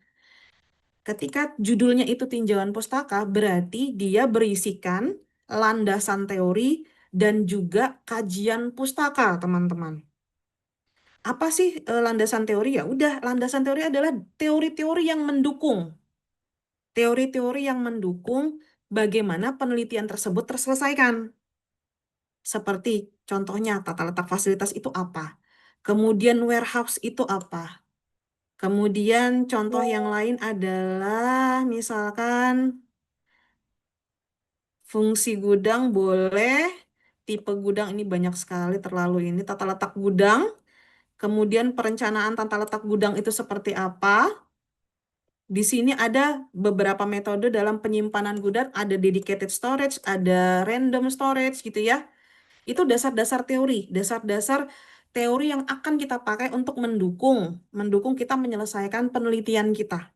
Ketika judulnya itu tinjauan pustaka, berarti dia berisikan landasan teori dan juga kajian pustaka, teman-teman. Apa sih landasan teori? Ya udah, landasan teori adalah teori-teori yang mendukung. Teori-teori yang mendukung bagaimana penelitian tersebut terselesaikan. Seperti contohnya tata letak fasilitas itu apa? Kemudian warehouse itu apa? Kemudian contoh yang lain adalah misalkan fungsi gudang boleh, tipe gudang ini banyak sekali terlalu ini, tata letak gudang, kemudian perencanaan tata letak gudang itu seperti apa. Di sini ada beberapa metode dalam penyimpanan gudang, ada dedicated storage, ada random storage gitu ya. Itu dasar-dasar teori, dasar-dasar teori yang akan kita pakai untuk mendukung kita menyelesaikan penelitian kita.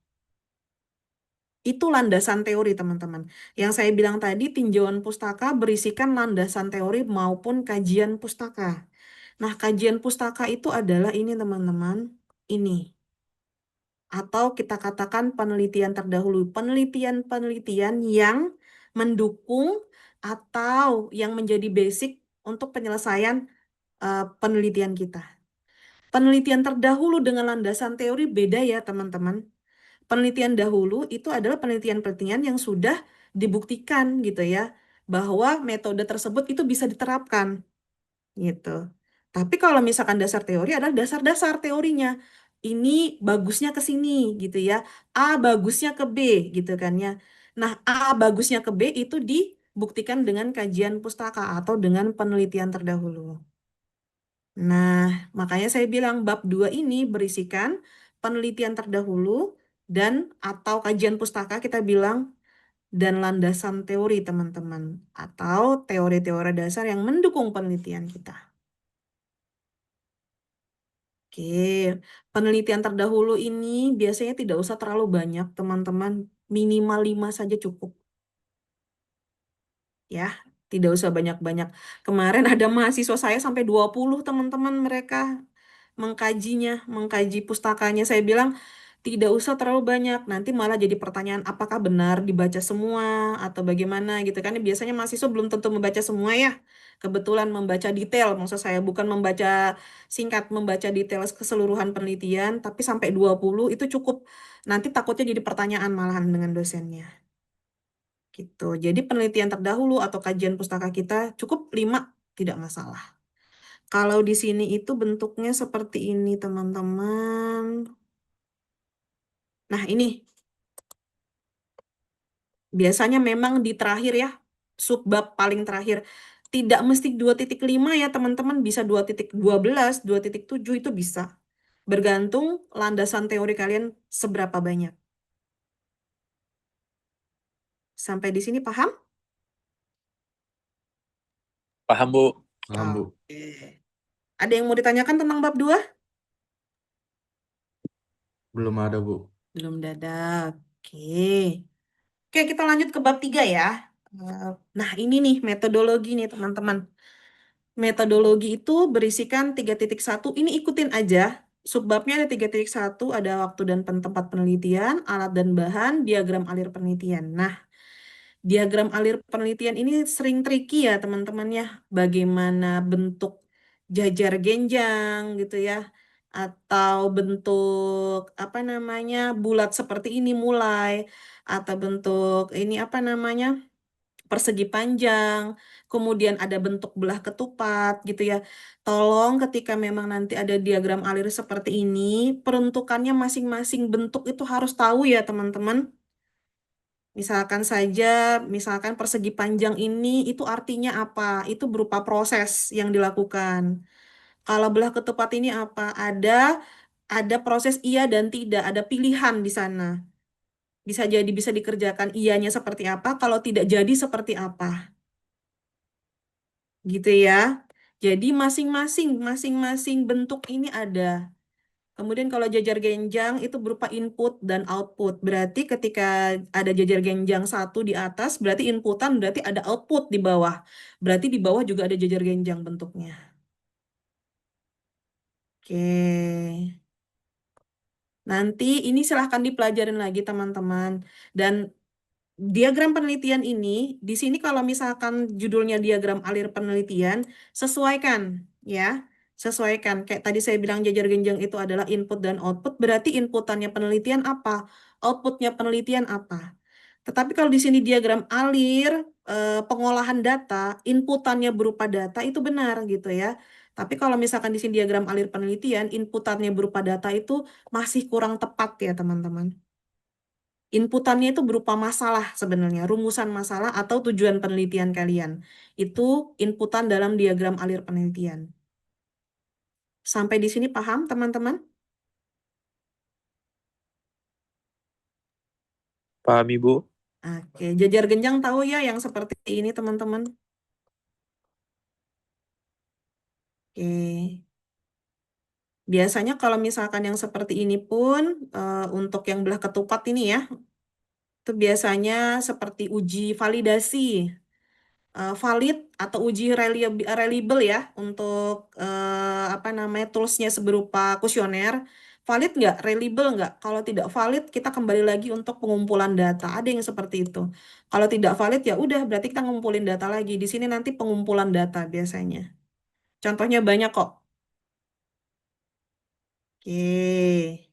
Itu landasan teori, teman-teman. Yang saya bilang tadi, tinjauan pustaka berisikan landasan teori maupun kajian pustaka. Nah, kajian pustaka itu adalah ini, teman-teman. Ini. Atau kita katakan penelitian terdahulu. Penelitian-penelitian yang mendukung atau yang menjadi basic untuk penyelesaian penelitian kita. Penelitian terdahulu dengan landasan teori beda ya, teman-teman. Penelitian dahulu itu adalah penelitian-penelitian yang sudah dibuktikan gitu ya, bahwa metode tersebut itu bisa diterapkan gitu. Tapi kalau misalkan dasar teori adalah dasar-dasar teorinya. Ini bagusnya ke sini gitu ya. A bagusnya ke B gitu kan ya. Nah, A bagusnya ke B itu dibuktikan dengan kajian pustaka atau dengan penelitian terdahulu. Nah, makanya saya bilang bab 2 ini berisikan penelitian terdahulu dan atau kajian pustaka kita bilang dan landasan teori teman-teman atau teori-teori dasar yang mendukung penelitian kita. Oke, penelitian terdahulu ini biasanya tidak usah terlalu banyak teman-teman, minimal 5 saja cukup. Ya, tidak usah banyak-banyak. Kemarin ada mahasiswa saya sampai 20 teman-teman mereka mengkajinya, mengkaji pustakanya. Saya bilang tidak usah terlalu banyak, nanti malah jadi pertanyaan apakah benar dibaca semua atau bagaimana gitu kan. Biasanya mahasiswa belum tentu membaca semua ya. Kebetulan membaca detail, maksud saya bukan membaca singkat, membaca detail keseluruhan penelitian, tapi sampai 20 itu cukup. Nanti takutnya jadi pertanyaan malahan dengan dosennya. Gitu. Jadi penelitian terdahulu atau kajian pustaka kita cukup 5, tidak masalah. Kalau di sini itu bentuknya seperti ini, teman-teman. Nah, ini biasanya memang di terakhir ya, subbab paling terakhir. Tidak mesti 2.5 ya, teman-teman. Bisa 2.12, 2.7 itu bisa. Bergantung landasan teori kalian seberapa banyak. Sampai di sini paham? Paham, Bu. Paham, Bu. Oke. Ada yang mau ditanyakan tentang bab 2? Belum ada, Bu. Belum dadak. Oke. Oke, kita lanjut ke bab 3 ya. Nah, ini nih metodologi nih, teman-teman. Metodologi itu berisikan 3.1. Ini ikutin aja. Subbabnya ada 3.1, ada waktu dan tempat penelitian, alat dan bahan, diagram alir penelitian. Nah, diagram alir penelitian ini sering tricky ya, teman-teman ya. Bagaimana bentuk jajar genjang gitu ya. Atau bentuk apa namanya? Bulat seperti ini mulai atau bentuk ini apa namanya? Persegi panjang, kemudian ada bentuk belah ketupat gitu ya. Tolong ketika memang nanti ada diagram alir seperti ini, peruntukannya masing-masing bentuk itu harus tahu ya teman-teman. Misalkan saja, misalkan persegi panjang ini itu artinya apa? Itu berupa proses yang dilakukan. Kalau belah ketupat ini apa? Ada proses iya dan tidak, ada pilihan di sana. Bisa jadi bisa dikerjakan iyanya seperti apa, kalau tidak jadi seperti apa. Gitu ya. Jadi masing-masing bentuk ini ada. Kemudian kalau jajar genjang itu berupa input dan output. Berarti ketika ada jajar genjang satu di atas, berarti inputan, berarti ada output di bawah. Berarti di bawah juga ada jajar genjang bentuknya. Oke. Nanti ini silahkan dipelajarin lagi teman-teman. Dan diagram penelitian ini, di sini kalau misalkan judulnya diagram alir penelitian, sesuaikan ya. Sesuaikan. Kayak tadi saya bilang jajar genjang itu adalah input dan output, berarti inputannya penelitian apa? Outputnya penelitian apa? Tetapi kalau di sini diagram alir, pengolahan data, inputannya berupa data, itu benar gitu ya. Tapi kalau misalkan di sini diagram alir penelitian, inputannya berupa data itu masih kurang tepat ya teman-teman. Inputannya itu berupa masalah sebenarnya, rumusan masalah atau tujuan penelitian kalian. Itu inputan dalam diagram alir penelitian. Sampai di sini paham teman-teman? Paham Ibu? Oke, jajar genjang tahu ya yang seperti ini teman-teman? Oke. Biasanya kalau misalkan yang seperti ini pun, untuk yang belah ketupat ini ya, itu biasanya seperti uji validasi. Valid atau uji reliable ya untuk apa namanya toolsnya seberupa kuesioner. Valid nggak? Reliable nggak? Kalau tidak valid, kita kembali lagi untuk pengumpulan data. Ada yang seperti itu. Kalau tidak valid ya udah berarti kita ngumpulin data lagi. Di sini nanti pengumpulan data biasanya. Contohnya banyak kok. Oke.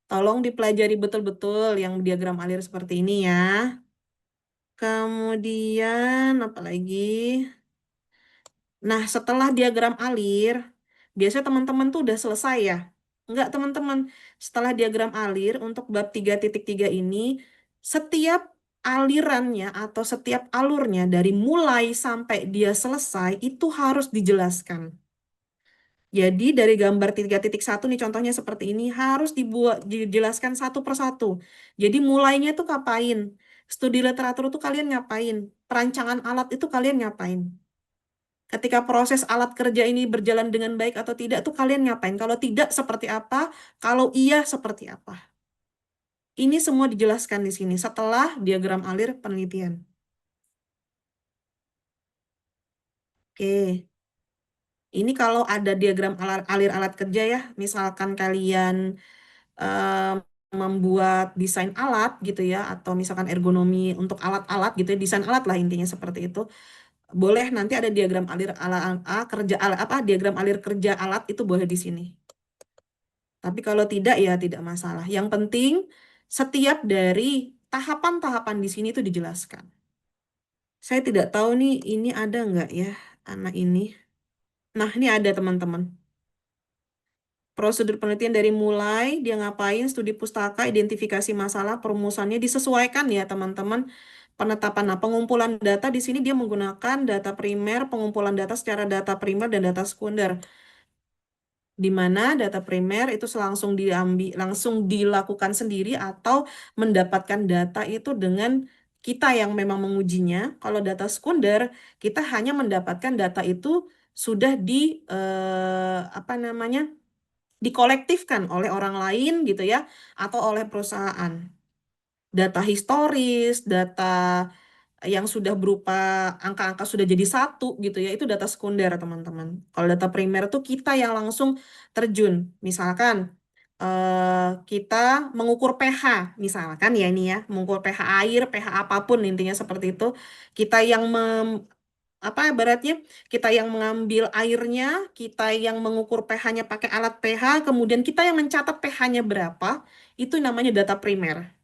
Tolong dipelajari betul-betul yang diagram alir seperti ini ya. Kemudian apa lagi? Nah, setelah diagram alir, biasanya teman-teman tuh udah selesai ya. Enggak, teman-teman. Setelah diagram alir untuk bab 3.3 ini, setiap alirannya atau setiap alurnya dari mulai sampai dia selesai itu harus dijelaskan. Jadi dari gambar 3.1 nih contohnya seperti ini harus dijelaskan satu persatu. Jadi mulainya tuh ngapain? Studi literatur tuh kalian ngapain? Perancangan alat itu kalian ngapain? Ketika proses alat kerja ini berjalan dengan baik atau tidak tuh kalian ngapain? Kalau tidak seperti apa? Kalau iya seperti apa? Ini semua dijelaskan di sini setelah diagram alir penelitian. Oke. Ini kalau ada diagram alir alat kerja ya, misalkan kalian eh, membuat desain alat gitu ya, atau misalkan ergonomi untuk alat-alat gitu ya, desain alat lah intinya seperti itu. Boleh nanti ada diagram alir kerja alat apa diagram alir kerja alat itu boleh di sini. Tapi kalau tidak ya tidak masalah. Yang penting setiap dari tahapan-tahapan di sini itu dijelaskan. Saya tidak tahu nih ini ada nggak ya anak ini. Nah ini ada teman-teman. Prosedur penelitian dari mulai dia ngapain, studi pustaka, identifikasi masalah, perumusannya disesuaikan ya teman-teman. Penetapan, nah pengumpulan data di sini dia menggunakan data primer, pengumpulan data secara data primer dan data sekunder. Di mana data primer itu langsung dilakukan sendiri atau mendapatkan data itu dengan kita yang memang mengujinya. Kalau data sekunder, kita hanya mendapatkan data itu sudah apa namanya? Dikolektifkan oleh orang lain gitu ya atau oleh perusahaan. Data historis, data yang sudah berupa angka-angka sudah jadi satu gitu ya, itu data sekunder teman-teman. Kalau data primer tuh kita yang langsung terjun. Misalkan kita mengukur pH, misalkan ya ini ya, mengukur pH air, pH apapun intinya seperti itu. Kita yang apa ibaratnya kita yang mengambil airnya, kita yang mengukur pH-nya pakai alat pH, kemudian kita yang mencatat pH-nya berapa, itu namanya data primer.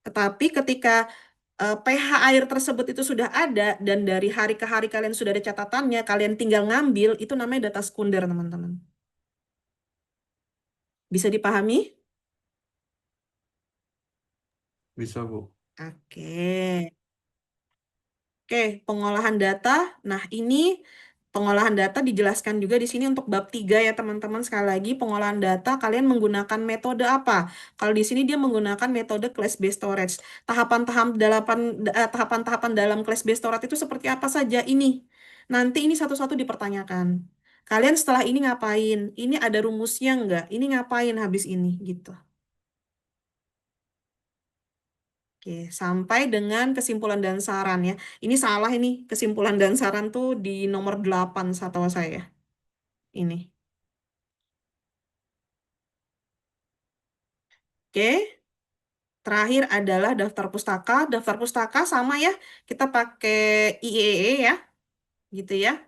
Tetapi ketika pH air tersebut itu sudah ada dan dari hari ke hari kalian sudah ada catatannya, kalian tinggal ngambil, itu namanya data sekunder, teman-teman. Bisa dipahami? Bisa, Bu. Oke. Oke, pengolahan data. Nah, ini Pengolahan data dijelaskan juga di sini untuk bab 3 ya teman-teman. Sekali lagi, pengolahan data kalian menggunakan metode apa? Kalau di sini dia menggunakan metode class-based storage. Tahapan-tahapan dalam class-based storage itu seperti apa saja? Ini. Nanti ini satu-satu dipertanyakan. Kalian setelah ini ngapain? Ini ada rumusnya nggak? Ini ngapain habis ini? Gitu. Oke, sampai dengan kesimpulan dan saran ya. Ini salah ini. Kesimpulan dan saran tuh di nomor 8 setahu saya. Ini. Oke. Terakhir adalah daftar pustaka. Daftar pustaka sama ya. Kita pakai IEE ya. Gitu ya.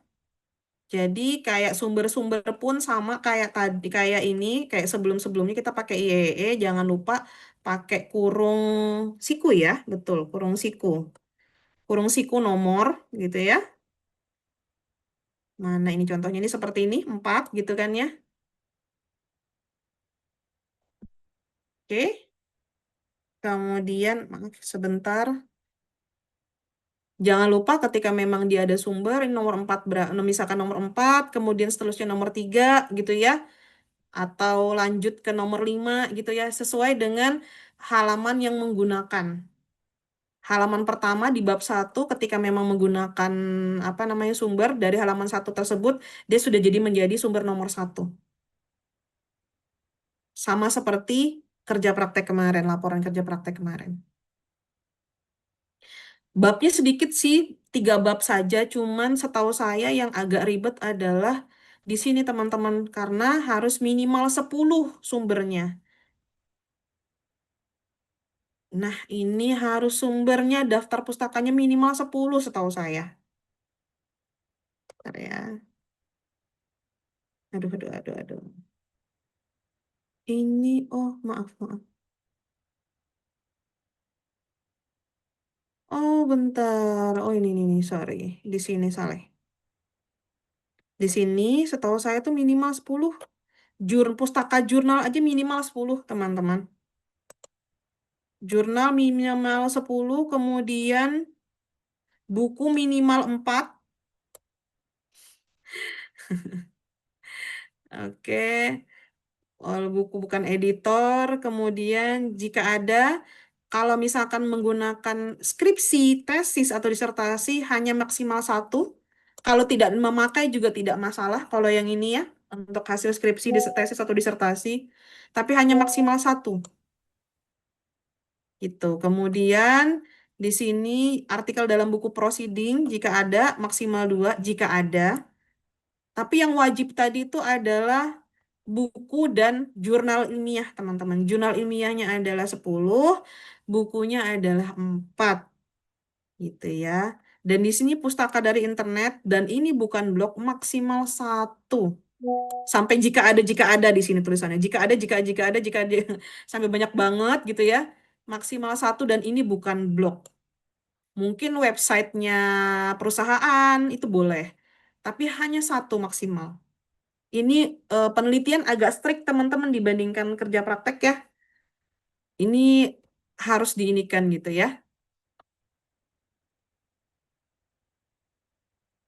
Jadi kayak sumber-sumber pun sama kayak tadi, kayak ini, kayak sebelum-sebelumnya kita pakai IEE. Jangan lupa pakai kurung siku ya. Betul, kurung siku. Kurung siku nomor gitu ya. Mana ini contohnya, ini seperti ini, 4 gitu kan ya. Oke. Kemudian, maaf sebentar. Jangan lupa ketika memang dia ada sumber, ini nomor 4, misalkan nomor 4, kemudian seterusnya nomor 3 gitu ya. Atau lanjut ke nomor 5 gitu ya. Sesuai dengan halaman yang menggunakan. Halaman pertama di bab 1 ketika memang menggunakan apa namanya sumber dari halaman 1 tersebut, dia sudah menjadi sumber nomor 1. Sama seperti kerja praktek kemarin, laporan kerja praktek kemarin. Babnya sedikit sih, 3 bab saja, cuman setahu saya yang agak ribet adalah di sini teman-teman, karena harus minimal 10 sumbernya. Nah, ini harus sumbernya, daftar pustakanya minimal 10 setahu saya. Bentar ya. Aduh, aduh, aduh, aduh. Ini, oh maaf, maaf. Oh, bentar. Oh, ini, sorry. Di sini salah. Di sini setahu saya tuh minimal 10. Pustaka jurnal aja minimal 10, teman-teman. Jurnal minimal 10, kemudian buku minimal 4. Oke. Kalau buku bukan editor, kemudian jika ada, kalau misalkan menggunakan skripsi, tesis, atau disertasi hanya maksimal 1. Kalau tidak memakai juga tidak masalah, kalau yang ini ya, untuk hasil skripsi, tesis, atau disertasi. Tapi hanya maksimal 1. Gitu. Kemudian di sini artikel dalam buku proceeding, jika ada, maksimal 2, jika ada. Tapi yang wajib tadi itu adalah buku dan jurnal ilmiah, teman-teman. Jurnal ilmiahnya adalah 10, bukunya adalah 4. Gitu ya. Dan di sini pustaka dari internet, dan ini bukan blog, maksimal 1. Sampai jika ada di sini tulisannya. Jika ada, sampai banyak banget gitu ya. Maksimal 1 dan ini bukan blog. Mungkin websitenya perusahaan itu boleh. Tapi hanya 1 maksimal. Ini penelitian agak strict teman-teman dibandingkan kerja praktek ya. Ini harus diinikan gitu ya.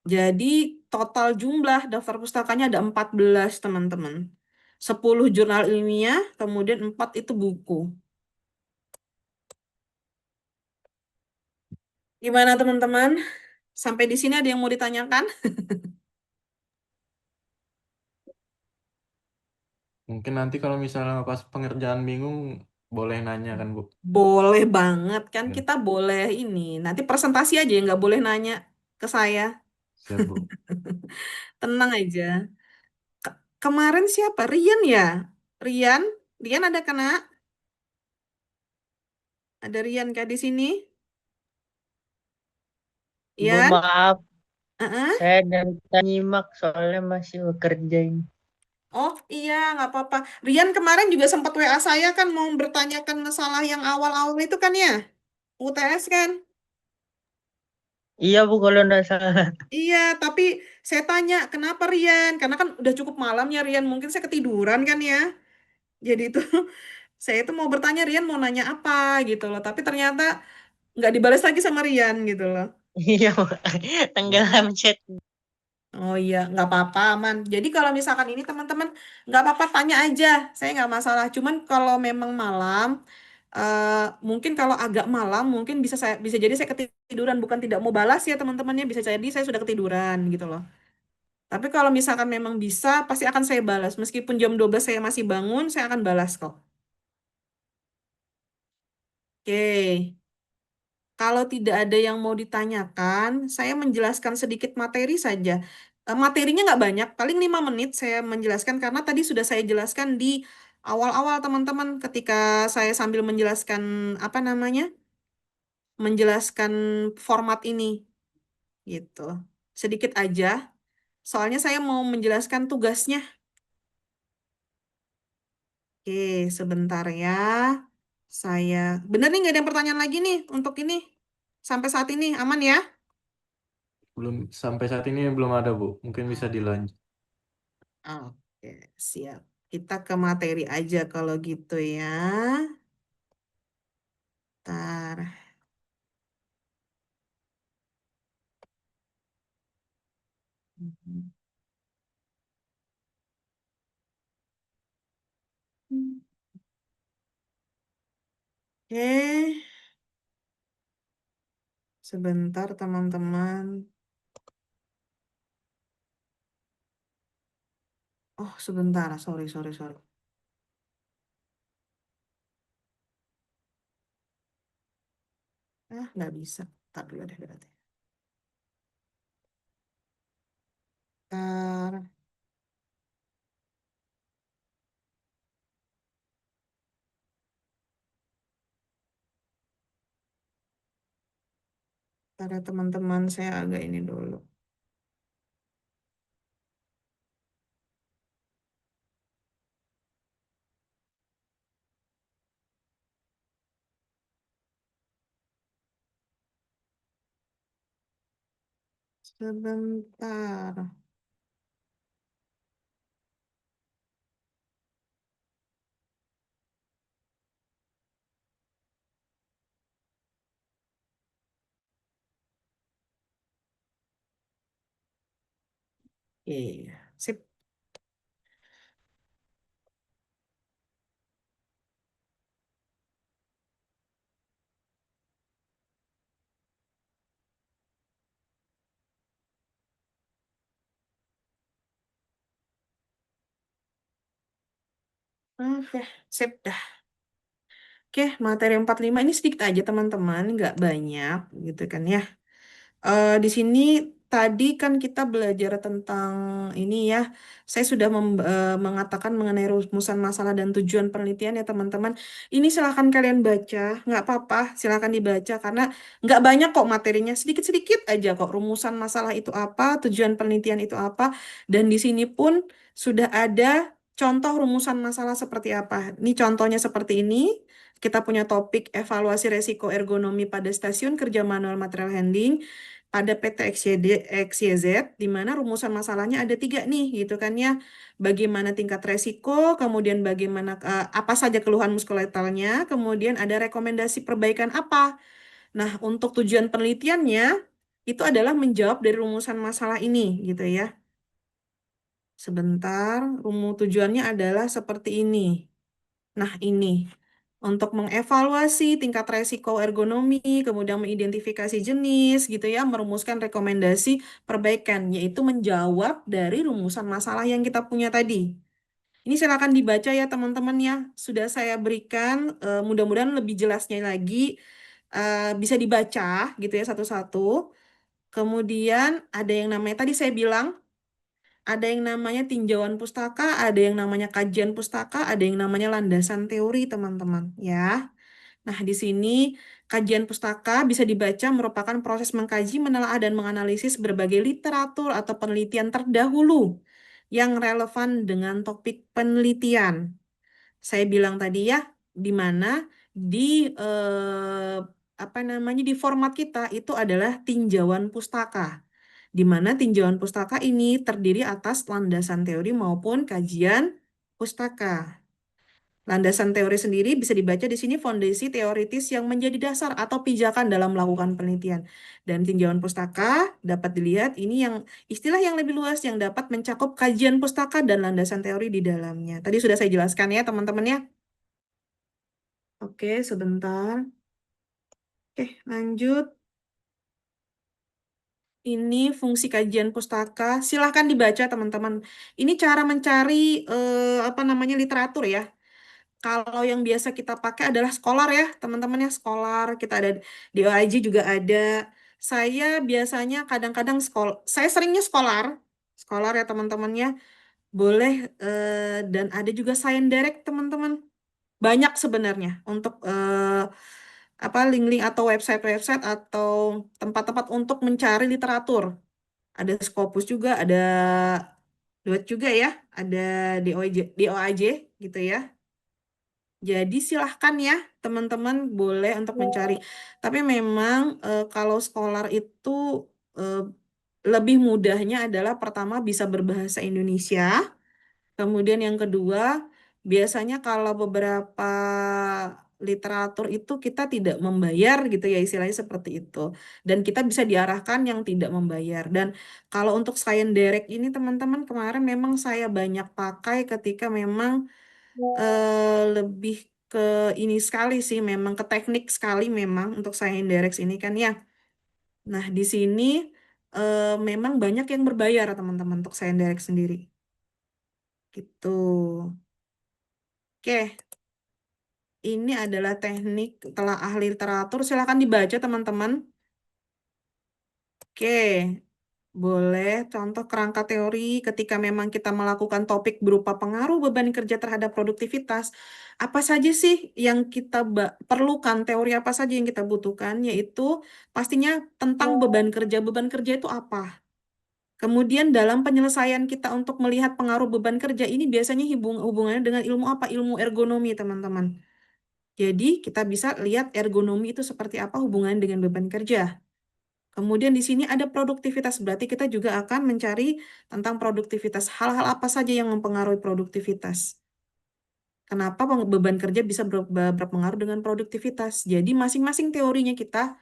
Jadi total jumlah daftar pustakanya ada 14 teman-teman. 10 jurnal ilmiah, kemudian 4 itu buku. Gimana teman-teman? Sampai di sini ada yang mau ditanyakan? Mungkin nanti kalau misalnya pas pengerjaan bingung, boleh nanya kan, Bu? Boleh banget kan, Ya, kita boleh ini. Nanti presentasi aja yang nggak boleh nanya ke saya. siap, Bu. Tenang aja. Kemarin siapa? Rian ya? Rian? Rian ada kena? Ada Rian kah di sini? Bu, Ian? maaf, Heeh. saya nggak bisa nyimak soalnya masih bekerja ini. Oh iya, nggak apa-apa. Rian kemarin juga sempat WA saya kan mau bertanyakan masalah yang awal-awal itu kan ya? UTS kan? Iya, Bu, kalau nggak salah. Iya, tapi saya tanya, kenapa Rian? Karena kan udah cukup malam ya Rian, mungkin saya ketiduran kan ya. Jadi itu saya itu mau bertanya Rian mau nanya apa gitu loh. Tapi ternyata nggak dibalas lagi sama Rian gitu loh. Iya, Bu. Tenggelam chat. Oh iya, nggak apa-apa, aman. Jadi kalau misalkan ini teman-teman, nggak apa-apa, tanya aja. Saya nggak masalah. Cuman kalau memang malam, eh, mungkin kalau agak malam, mungkin bisa jadi saya ketiduran. Bukan tidak mau balas ya teman-temannya, bisa jadi saya sudah ketiduran gitu loh. Tapi kalau misalkan memang bisa, pasti akan saya balas. Meskipun jam 12 saya masih bangun, saya akan balas kok. Oke. Kalau tidak ada yang mau ditanyakan, saya menjelaskan sedikit materi saja. Materinya nggak banyak, paling 5 menit saya menjelaskan karena tadi sudah saya jelaskan di awal-awal teman-teman ketika saya sambil menjelaskan apa namanya, menjelaskan format ini gitu. Sedikit aja, soalnya saya mau menjelaskan tugasnya. Oke, sebentar ya. Saya bener nih nggak ada yang pertanyaan lagi nih untuk ini sampai saat ini aman ya? Belum sampai saat ini belum ada, Bu. Mungkin bisa dilanjut. Oke, siap. Kita ke materi aja kalau gitu ya. Ntar. Oke, sebentar teman-teman. Oh, sebentar. Sorry, sorry, sorry. Nggak bisa. Tak dulu deh berarti. Ntar. Ntar ya teman-teman, saya agak ini dulu. Sebentar. Iya, sip. Oke, sip dah. Oke, materi 45 ini sedikit aja teman-teman, nggak banyak gitu kan ya. Di sini tadi kan kita belajar tentang ini ya. Saya sudah mengatakan mengenai rumusan masalah dan tujuan penelitian ya teman-teman. Ini silahkan kalian baca, nggak apa-apa, silahkan dibaca karena nggak banyak kok materinya, sedikit-sedikit aja kok. Rumusan masalah itu apa, tujuan penelitian itu apa, dan di sini pun sudah ada contoh rumusan masalah seperti apa. Ini contohnya seperti ini. Kita punya topik evaluasi resiko ergonomi pada stasiun kerja manual material handling pada PT XYZ, di mana rumusan masalahnya ada 3 nih, gitu kan ya. Bagaimana tingkat resiko, kemudian bagaimana apa saja keluhan muskuloskeletalnya, kemudian ada rekomendasi perbaikan apa. Nah, untuk tujuan penelitiannya itu adalah menjawab dari rumusan masalah ini, gitu ya. Sebentar, rumus tujuannya adalah seperti ini. Nah, ini untuk mengevaluasi tingkat resiko ergonomi, kemudian mengidentifikasi jenis, gitu ya, merumuskan rekomendasi perbaikan, yaitu menjawab dari rumusan masalah yang kita punya tadi. Ini silakan dibaca ya teman-teman ya. Sudah saya berikan, mudah-mudahan lebih jelasnya lagi, bisa dibaca gitu ya satu-satu. Kemudian ada yang namanya tadi saya bilang, ada yang namanya tinjauan pustaka, ada yang namanya kajian pustaka, ada yang namanya landasan teori, teman-teman, ya. Nah, di sini kajian pustaka bisa dibaca merupakan proses mengkaji, menelaah, dan menganalisis berbagai literatur atau penelitian terdahulu yang relevan dengan topik penelitian. Saya bilang tadi ya, di mana di apa namanya di format kita itu adalah tinjauan pustaka, di mana tinjauan pustaka ini terdiri atas landasan teori maupun kajian pustaka. Landasan teori sendiri bisa dibaca di sini fondasi teoritis yang menjadi dasar atau pijakan dalam melakukan penelitian. Dan tinjauan pustaka dapat dilihat ini yang istilah yang lebih luas yang dapat mencakup kajian pustaka dan landasan teori di dalamnya. Tadi sudah saya jelaskan ya teman-teman ya. Oke, sebentar. Oke, lanjut. Ini fungsi kajian pustaka. Silahkan dibaca teman-teman. Ini cara mencari apa namanya literatur ya. Kalau yang biasa kita pakai adalah Scholar ya, teman-teman ya, Scholar. Kita ada di OIG juga ada. Saya biasanya kadang-kadang saya seringnya Scholar. Scholar ya teman-teman ya. Boleh dan ada juga Science Direct teman-teman. Banyak sebenarnya untuk apa link-link atau website-website atau tempat-tempat untuk mencari literatur. Ada Scopus juga, ada Duet juga ya, ada DOAJ gitu ya. Jadi silahkan ya teman-teman boleh untuk mencari. Tapi memang kalau Scholar itu eh, lebih mudahnya adalah pertama bisa berbahasa Indonesia. Kemudian yang kedua, biasanya kalau beberapa literatur itu kita tidak membayar gitu ya, istilahnya seperti itu. Dan kita bisa diarahkan yang tidak membayar. Dan kalau untuk Science Direct ini teman-teman kemarin memang saya banyak pakai ketika memang lebih ke ini sekali sih, memang ke teknik sekali memang untuk Science Direct ini kan ya. Nah, di sini memang banyak yang berbayar teman-teman untuk Science Direct sendiri. Gitu. Oke, ini adalah teknik telah ahli literatur. Silakan dibaca, teman-teman. Oke, boleh contoh kerangka teori ketika memang kita melakukan topik berupa pengaruh beban kerja terhadap produktivitas. Apa saja sih yang kita perlukan, teori apa saja yang kita butuhkan, yaitu pastinya tentang beban kerja. Beban kerja itu apa? Kemudian dalam penyelesaian kita untuk melihat pengaruh beban kerja ini biasanya hubungannya dengan ilmu apa? Ilmu ergonomi, teman-teman. Jadi kita bisa lihat ergonomi itu seperti apa hubungan dengan beban kerja. Kemudian di sini ada produktivitas, berarti kita juga akan mencari tentang produktivitas. Hal-hal apa saja yang mempengaruhi produktivitas? Kenapa beban kerja bisa berpengaruh dengan produktivitas? Jadi masing-masing teorinya kita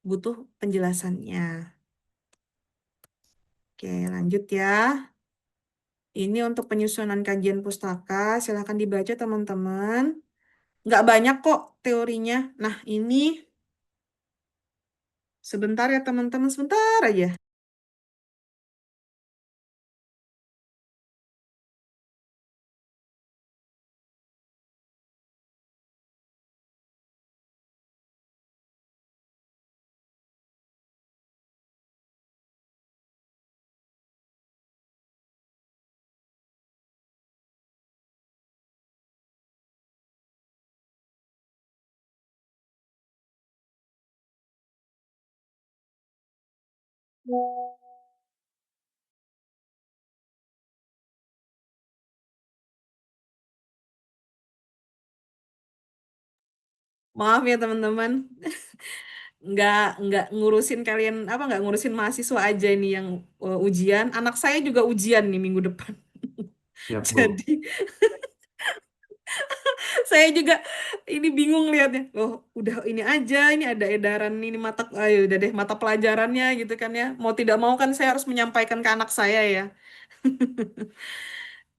butuh penjelasannya. Oke, lanjut ya. Ini untuk penyusunan kajian pustaka, silahkan dibaca teman-teman. Nggak banyak kok teorinya. Nah, ini sebentar ya teman-teman, sebentar aja. Maaf ya teman-teman, nggak ngurusin kalian apa nggak ngurusin mahasiswa aja ini yang ujian. Anak saya juga ujian nih minggu depan. Siap, Bu. Jadi saya juga ini bingung lihatnya. Loh, udah ini aja, ini ada edaran ini ayo udah deh mata pelajarannya gitu kan ya. Mau tidak mau kan saya harus menyampaikan ke anak saya ya.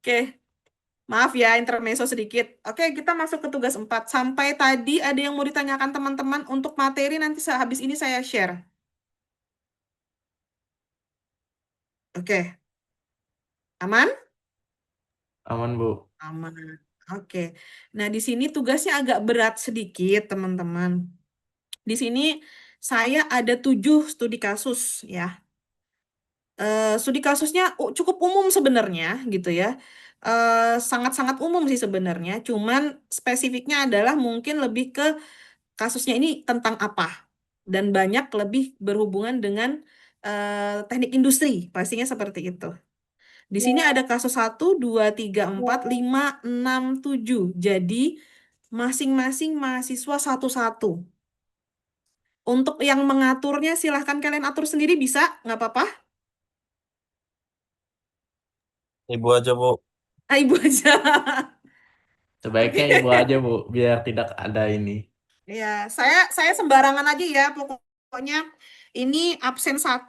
Oke, maaf ya intermezzo sedikit. Oke, kita masuk ke tugas 4. Sampai tadi ada yang mau ditanyakan teman-teman untuk materi nanti habis ini saya share. Oke, aman? Aman, Bu. Aman. Oke. Nah, di sini tugasnya agak berat sedikit, teman-teman. Di sini saya ada 7 studi kasus ya. Studi kasusnya cukup umum sebenarnya gitu ya. Sangat-sangat umum sih sebenarnya. Cuman spesifiknya adalah mungkin lebih ke kasusnya ini tentang apa. Dan banyak lebih berhubungan dengan teknik industri. Pastinya seperti itu. Di sini ada kasus 1, 2, 3, 4, 5, 6, 7. Jadi masing-masing mahasiswa satu-satu. Untuk yang mengaturnya silahkan kalian atur sendiri bisa, nggak apa-apa. Ibu aja, Bu. Ah, ibu aja. Sebaiknya ibu aja Bu, biar tidak ada ini. Ya, saya sembarangan aja ya. Pokoknya ini absen 1,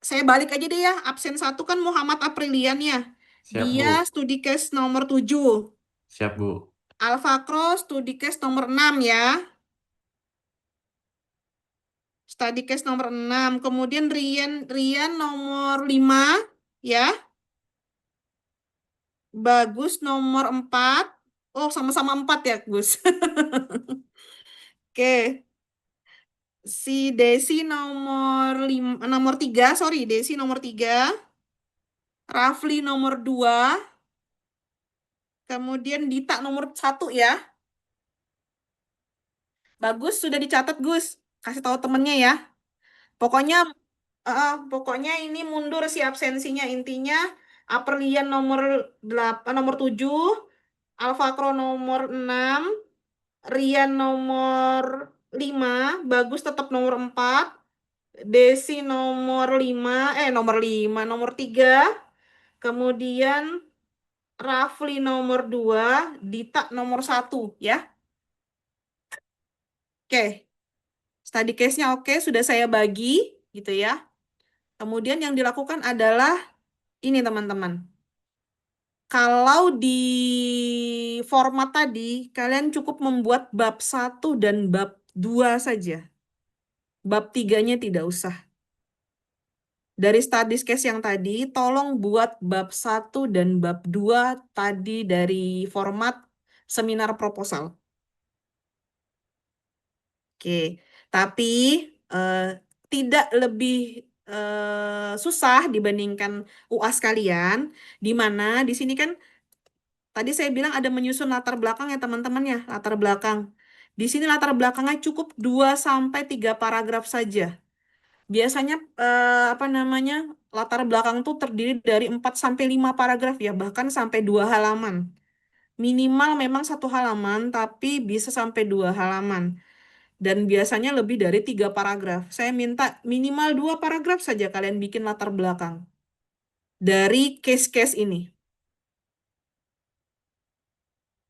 saya balik aja deh ya. Absen 1 kan Muhammad Aprilian ya. Siap Bu, Dia studi case nomor 7. siap Bu. Alpha Cross studi case nomor 6 ya. Study case nomor 6. Kemudian Rian nomor 5 ya. Bagus nomor 4. Oh, sama-sama 4 ya, Gus. Oke. Si Desi nomor 3, sorry, Desi nomor 3. Rafli nomor 2. Kemudian Dita nomor 1 ya. Bagus, sudah dicatat, Gus. Kasih tahu temennya ya. Pokoknya pokoknya ini mundur si absensinya, intinya Aprilian nomor 8, nomor 7, Alfa Kro nomor 6, Rian nomor 5, Bagus tetap nomor 4, Desi nomor 5, nomor 3, kemudian Rafli nomor 2, Dita nomor 1 ya. Oke. Study case-nya oke, sudah saya bagi gitu ya. Kemudian yang dilakukan adalah ini teman-teman. Kalau di format tadi, kalian cukup membuat bab 1 dan bab 2 saja. Bab 3-nya tidak usah. Dari studies case yang tadi, tolong buat bab 1 dan bab 2 tadi dari format seminar proposal. Oke, tapi eh, tidak lebih susah dibandingkan UAS kalian, di mana di sini kan tadi saya bilang ada menyusun latar belakang ya teman-teman ya, latar belakang. Di sini latar belakangnya cukup 2 sampai 3 paragraf saja. Biasanya apa namanya? Latar belakang tuh terdiri dari 4 sampai 5 paragraf ya, bahkan sampai 2 halaman. Minimal memang 1 halaman, tapi bisa sampai 2 halaman. Dan biasanya lebih dari 3 paragraf. Saya minta minimal 2 paragraf saja kalian bikin latar belakang dari case-case ini.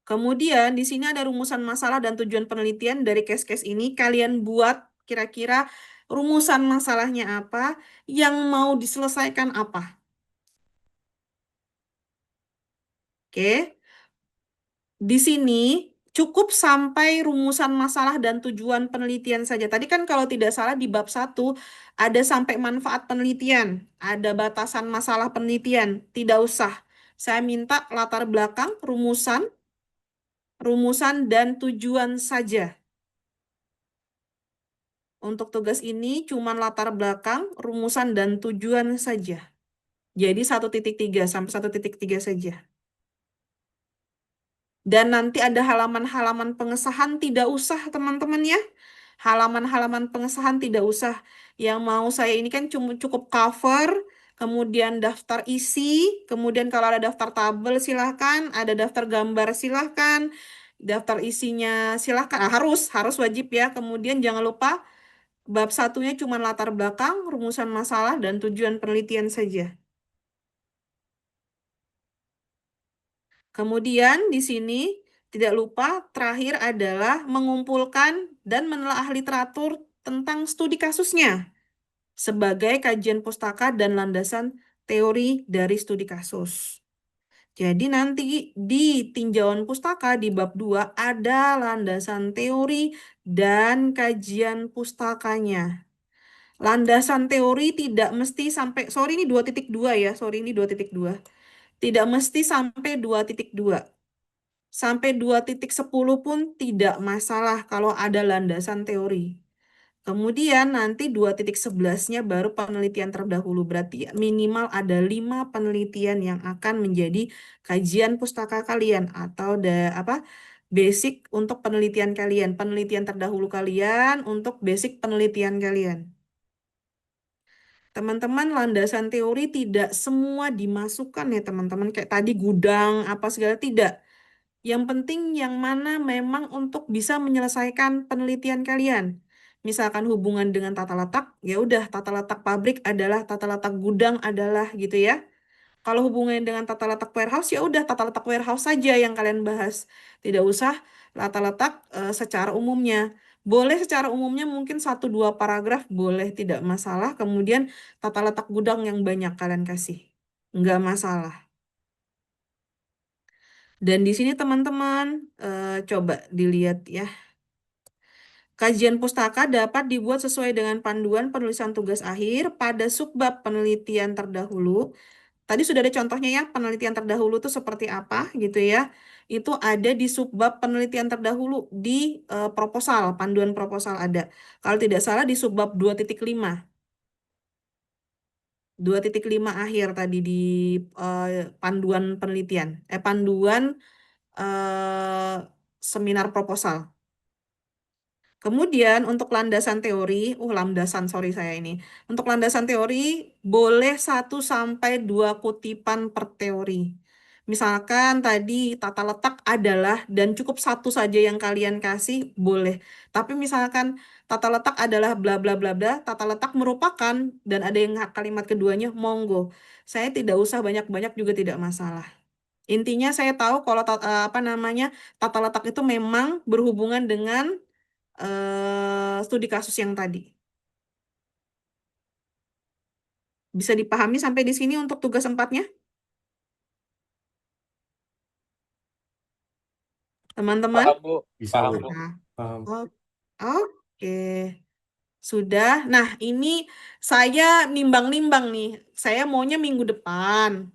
Kemudian di sini ada rumusan masalah dan tujuan penelitian dari case-case ini. Kalian buat kira-kira rumusan masalahnya apa, yang mau diselesaikan apa. Oke. Di sini cukup sampai rumusan masalah dan tujuan penelitian saja. Tadi kan kalau tidak salah di bab 1 ada sampai manfaat penelitian, ada batasan masalah penelitian. Tidak usah. Saya minta latar belakang, rumusan dan tujuan saja. Untuk tugas ini cuma latar belakang, rumusan dan tujuan saja. Jadi 1.3 sampai 1.3 saja. Dan nanti ada halaman-halaman pengesahan, tidak usah teman-teman ya. Halaman-halaman pengesahan tidak usah. Yang mau saya ini kan cuma cukup cover, kemudian daftar isi, kemudian kalau ada daftar tabel silahkan, ada daftar gambar silahkan, daftar isinya silahkan. Harus wajib ya. Kemudian jangan lupa bab 1-nya cuma latar belakang, rumusan masalah, dan tujuan penelitian saja. Kemudian di sini tidak lupa terakhir adalah mengumpulkan dan menelaah literatur tentang studi kasusnya sebagai kajian pustaka dan landasan teori dari studi kasus. Jadi nanti di tinjauan pustaka di bab 2 ada landasan teori dan kajian pustakanya. Landasan teori tidak mesti sampai, sorry ini 2.2 ya, sorry ini 2.2. Tidak mesti sampai 2.2. Sampai 2.10 pun tidak masalah kalau ada landasan teori. Kemudian nanti 2.11-nya baru penelitian terdahulu. Berarti minimal ada 5 penelitian yang akan menjadi kajian pustaka kalian atau basic untuk penelitian kalian. Penelitian terdahulu kalian untuk basic penelitian kalian. Teman-teman, landasan teori tidak semua dimasukkan ya teman-teman. Kayak tadi gudang, apa segala, tidak. Yang penting yang mana memang untuk bisa menyelesaikan penelitian kalian. Misalkan hubungan dengan tata letak, ya udah tata letak pabrik adalah, tata letak gudang adalah gitu ya. Kalau hubungannya dengan tata letak warehouse, ya udah tata letak warehouse saja yang kalian bahas. Tidak usah tata letak secara umumnya. Boleh secara umumnya mungkin 1-2 paragraf, boleh tidak masalah. Kemudian tata letak gudang yang banyak kalian kasih. Nggak masalah. Dan di sini teman-teman coba dilihat ya. Kajian pustaka dapat dibuat sesuai dengan panduan penulisan tugas akhir pada subbab penelitian terdahulu. Tadi sudah ada contohnya ya, penelitian terdahulu itu seperti apa gitu ya. Itu ada di subbab penelitian terdahulu di proposal, panduan proposal ada. Kalau tidak salah di subbab 2.5. 2.5 akhir tadi di eh, panduan penelitian. Panduan eh, seminar proposal. Kemudian untuk landasan teori, landasan sorry saya ini. Untuk landasan teori boleh 1 sampai 2 kutipan per teori. Misalkan tadi tata letak adalah dan cukup 1 saja yang kalian kasih boleh. Tapi misalkan tata letak adalah bla bla bla bla, tata letak merupakan dan ada yang kalimat keduanya monggo. Saya tidak usah banyak-banyak juga tidak masalah. Intinya saya tahu kalau apa namanya tata letak itu memang berhubungan dengan studi kasus yang tadi. Bisa dipahami sampai di sini untuk tugas 4-nya, teman-teman? Paham, Bu. Bisa, Paham, Bu. Bu. Nah, Paham. oh, oke. Sudah. Nah, ini saya nimbang-nimbang nih. Saya maunya minggu depan.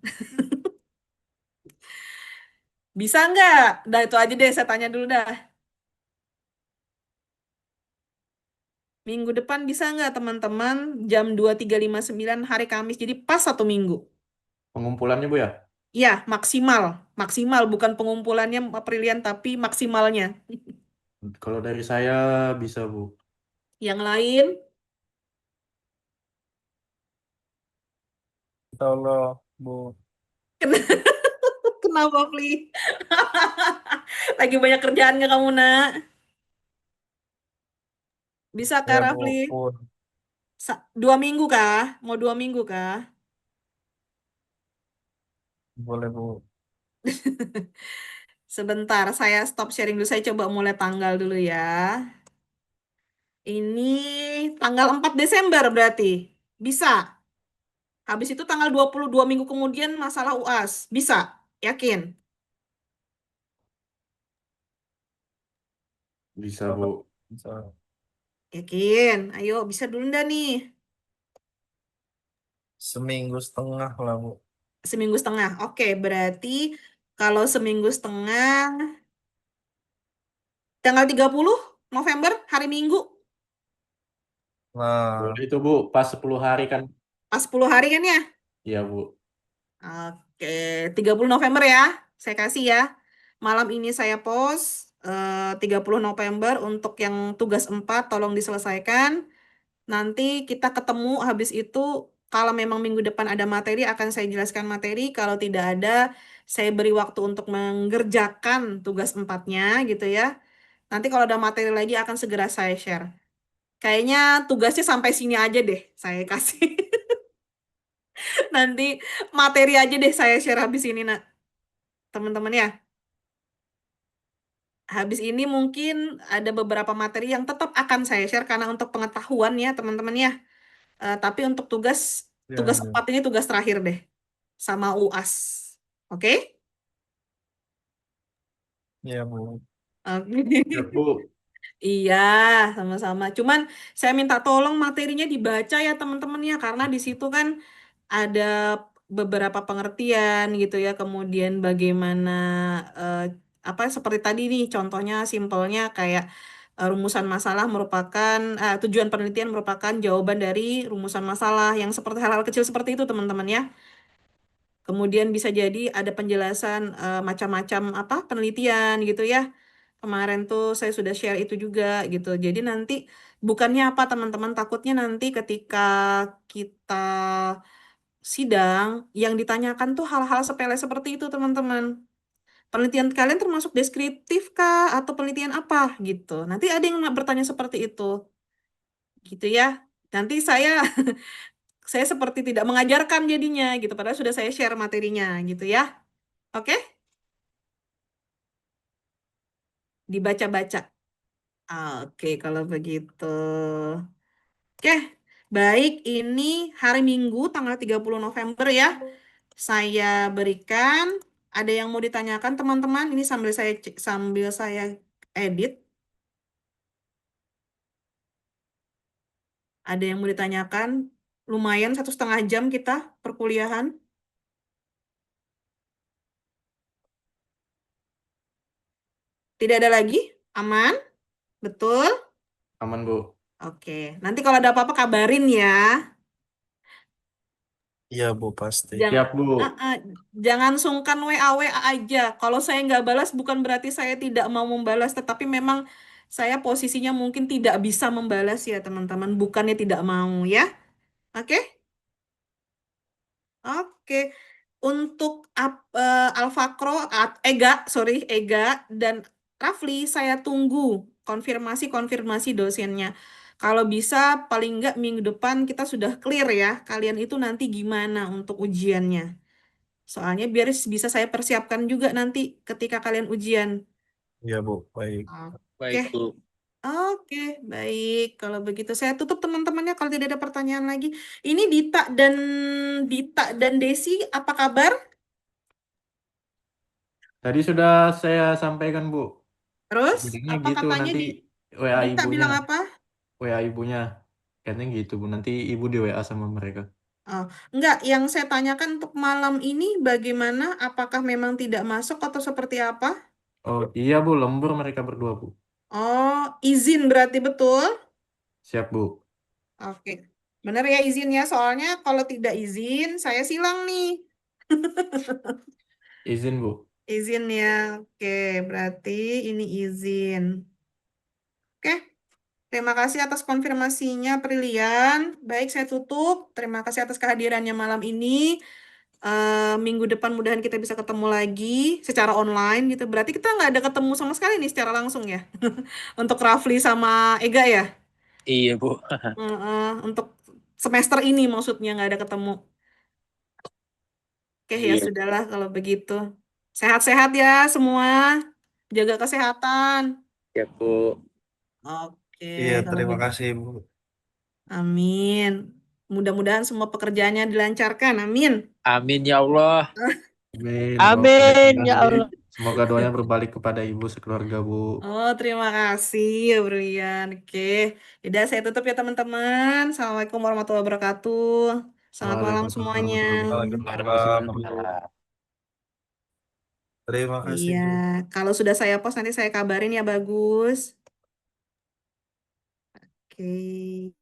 Bisa nggak? Dah itu aja deh, saya tanya dulu dah. Minggu depan bisa nggak teman-teman? Jam 23.59 hari Kamis. Jadi pas 1 minggu. Pengumpulannya, Bu ya? Iya, maksimal. Maksimal, bukan pengumpulannya Aprilian, tapi maksimalnya. Kalau dari saya bisa, Bu. Yang lain? Insya Allah, Bu. Kenapa, Pli? Lagi banyak kerjaan nggak kamu, nak? Bisa, Kak Ya, Bu. Rafli? Pun. 2 minggu kah? Mau 2 minggu kah? Boleh, Bu. Sebentar, saya stop sharing dulu. Saya coba mulai tanggal dulu ya. Ini tanggal 4 Desember berarti. Bisa. Habis itu tanggal 22 minggu kemudian masalah UAS. Bisa. Yakin? Bisa, Bu. Bisa. Yakin. Ayo, bisa dulu ndak nih? Seminggu setengah lah, Bu. Seminggu setengah. Oke, berarti kalau seminggu setengah, tanggal 30 November, hari Minggu, Nah, Boleh itu, Bu. Pas 10 hari kan? pas 10 hari kan ya? Iya, Bu. Oke, 30 November ya, saya kasih ya. Malam ini saya post 30 November untuk yang tugas 4, tolong diselesaikan. Nanti kita ketemu habis itu, kalau memang minggu depan ada materi, akan saya jelaskan materi. Kalau tidak ada, saya beri waktu untuk mengerjakan tugas 4-nya gitu ya. Nanti kalau ada materi lagi akan segera saya share. Kayaknya tugasnya sampai sini aja deh saya kasih. Nanti materi aja deh saya share habis ini, nak. Teman-teman ya. Habis ini mungkin ada beberapa materi yang tetap akan saya share karena untuk pengetahuan ya, teman-teman ya. Tapi untuk tugas ya, tugas ya. 4 ini tugas terakhir deh sama UAS. Oke? Ya, Bu. Siap, Bu. Iya, sama-sama. Cuman saya minta tolong materinya dibaca ya teman-teman ya, karena di situ kan ada beberapa pengertian gitu ya, kemudian bagaimana eh, apa seperti tadi nih contohnya simpelnya kayak rumusan masalah merupakan tujuan penelitian merupakan jawaban dari rumusan masalah yang seperti hal-hal kecil seperti itu teman-teman ya. Kemudian bisa jadi ada penjelasan macam-macam apa penelitian gitu ya. Kemarin tuh saya sudah share itu juga gitu. Jadi nanti bukannya apa teman-teman, takutnya nanti ketika kita sidang yang ditanyakan tuh hal-hal sepele seperti itu teman-teman. Penelitian kalian termasuk deskriptif kah atau penelitian apa gitu. Nanti ada yang bertanya seperti itu. Gitu ya. Nanti saya saya seperti tidak mengajarkan jadinya gitu, padahal sudah saya share materinya gitu ya. Oke? Dibaca-baca. Oke, kalau begitu. Oke, baik. Ini hari Minggu tanggal 30 November ya. Saya berikan. Ada yang mau ditanyakan teman-teman? Ini sambil saya edit. Ada yang mau ditanyakan? Lumayan 1,5 jam kita perkuliahan. Tidak ada lagi? Aman? Betul? Aman, Bu. Oke. Nanti kalau ada apa-apa kabarin ya. Iya, Bu, pasti. Jangan, Siap, Bu. jangan sungkan WA aja. Kalau saya nggak balas bukan berarti saya tidak mau membalas, tetapi memang saya posisinya mungkin tidak bisa membalas ya teman-teman. Bukannya tidak mau ya. Oke? Oke. Untuk Ega dan Rafli, saya tunggu konfirmasi dosennya. Kalau bisa, paling nggak minggu depan kita sudah clear ya. Kalian itu nanti gimana untuk ujiannya? Soalnya biar bisa saya persiapkan juga nanti ketika kalian ujian. Iya, Bu, baik. Oke, Baik, Bu. oke, baik. Kalau begitu saya tutup teman-temannya kalau tidak ada pertanyaan lagi. Ini Dita dan Desi, apa kabar? Tadi sudah saya sampaikan, Bu. Terus, Bilangnya apa gitu, katanya nanti WA Dita ibunya. bilang apa? WA ibunya. Katanya gitu, Bu. Nanti ibu di WA sama mereka. Oh, enggak, yang saya tanyakan untuk malam ini bagaimana? Apakah memang tidak masuk atau seperti apa? Oh, iya, Bu. Lembur mereka berdua, Bu. Oh, izin berarti betul? Siap, Bu. Oke, benar ya izin ya. Soalnya kalau tidak izin, saya silang nih. Izin, Bu. Izin ya. Oke, berarti ini izin. Oke, terima kasih atas konfirmasinya, Prilian. Baik, saya tutup. Terima kasih atas kehadirannya malam ini. Minggu depan mudahan kita bisa ketemu lagi secara online gitu. Berarti kita nggak ada ketemu sama sekali nih secara langsung ya. Untuk Rafli sama Ega ya. Iya, Bu. Untuk semester ini maksudnya nggak ada ketemu. Oke, ya Iya, sudahlah kalau begitu. Sehat-sehat ya semua. Jaga kesehatan. ya, Bu. Oke, Iya, kalau terima begitu. kasih, Bu. Amin. Mudah-mudahan semua pekerjaannya dilancarkan. Amin. Amin ya Allah. Amin. Amin ya Allah. Semoga doanya berbalik kepada ibu sekeluarga, Bu. Oh, terima kasih ya, Brian. Oke. Udah, saya tutup ya, teman-teman. Assalamualaikum warahmatullahi wabarakatuh. Selamat malam Waalaikumsalam semuanya. warahmatullahi wabarakatuh. Terima kasih, Bu. Terima kasih, Iya, Bu. kalau sudah saya post nanti saya kabarin ya, bagus. Oke.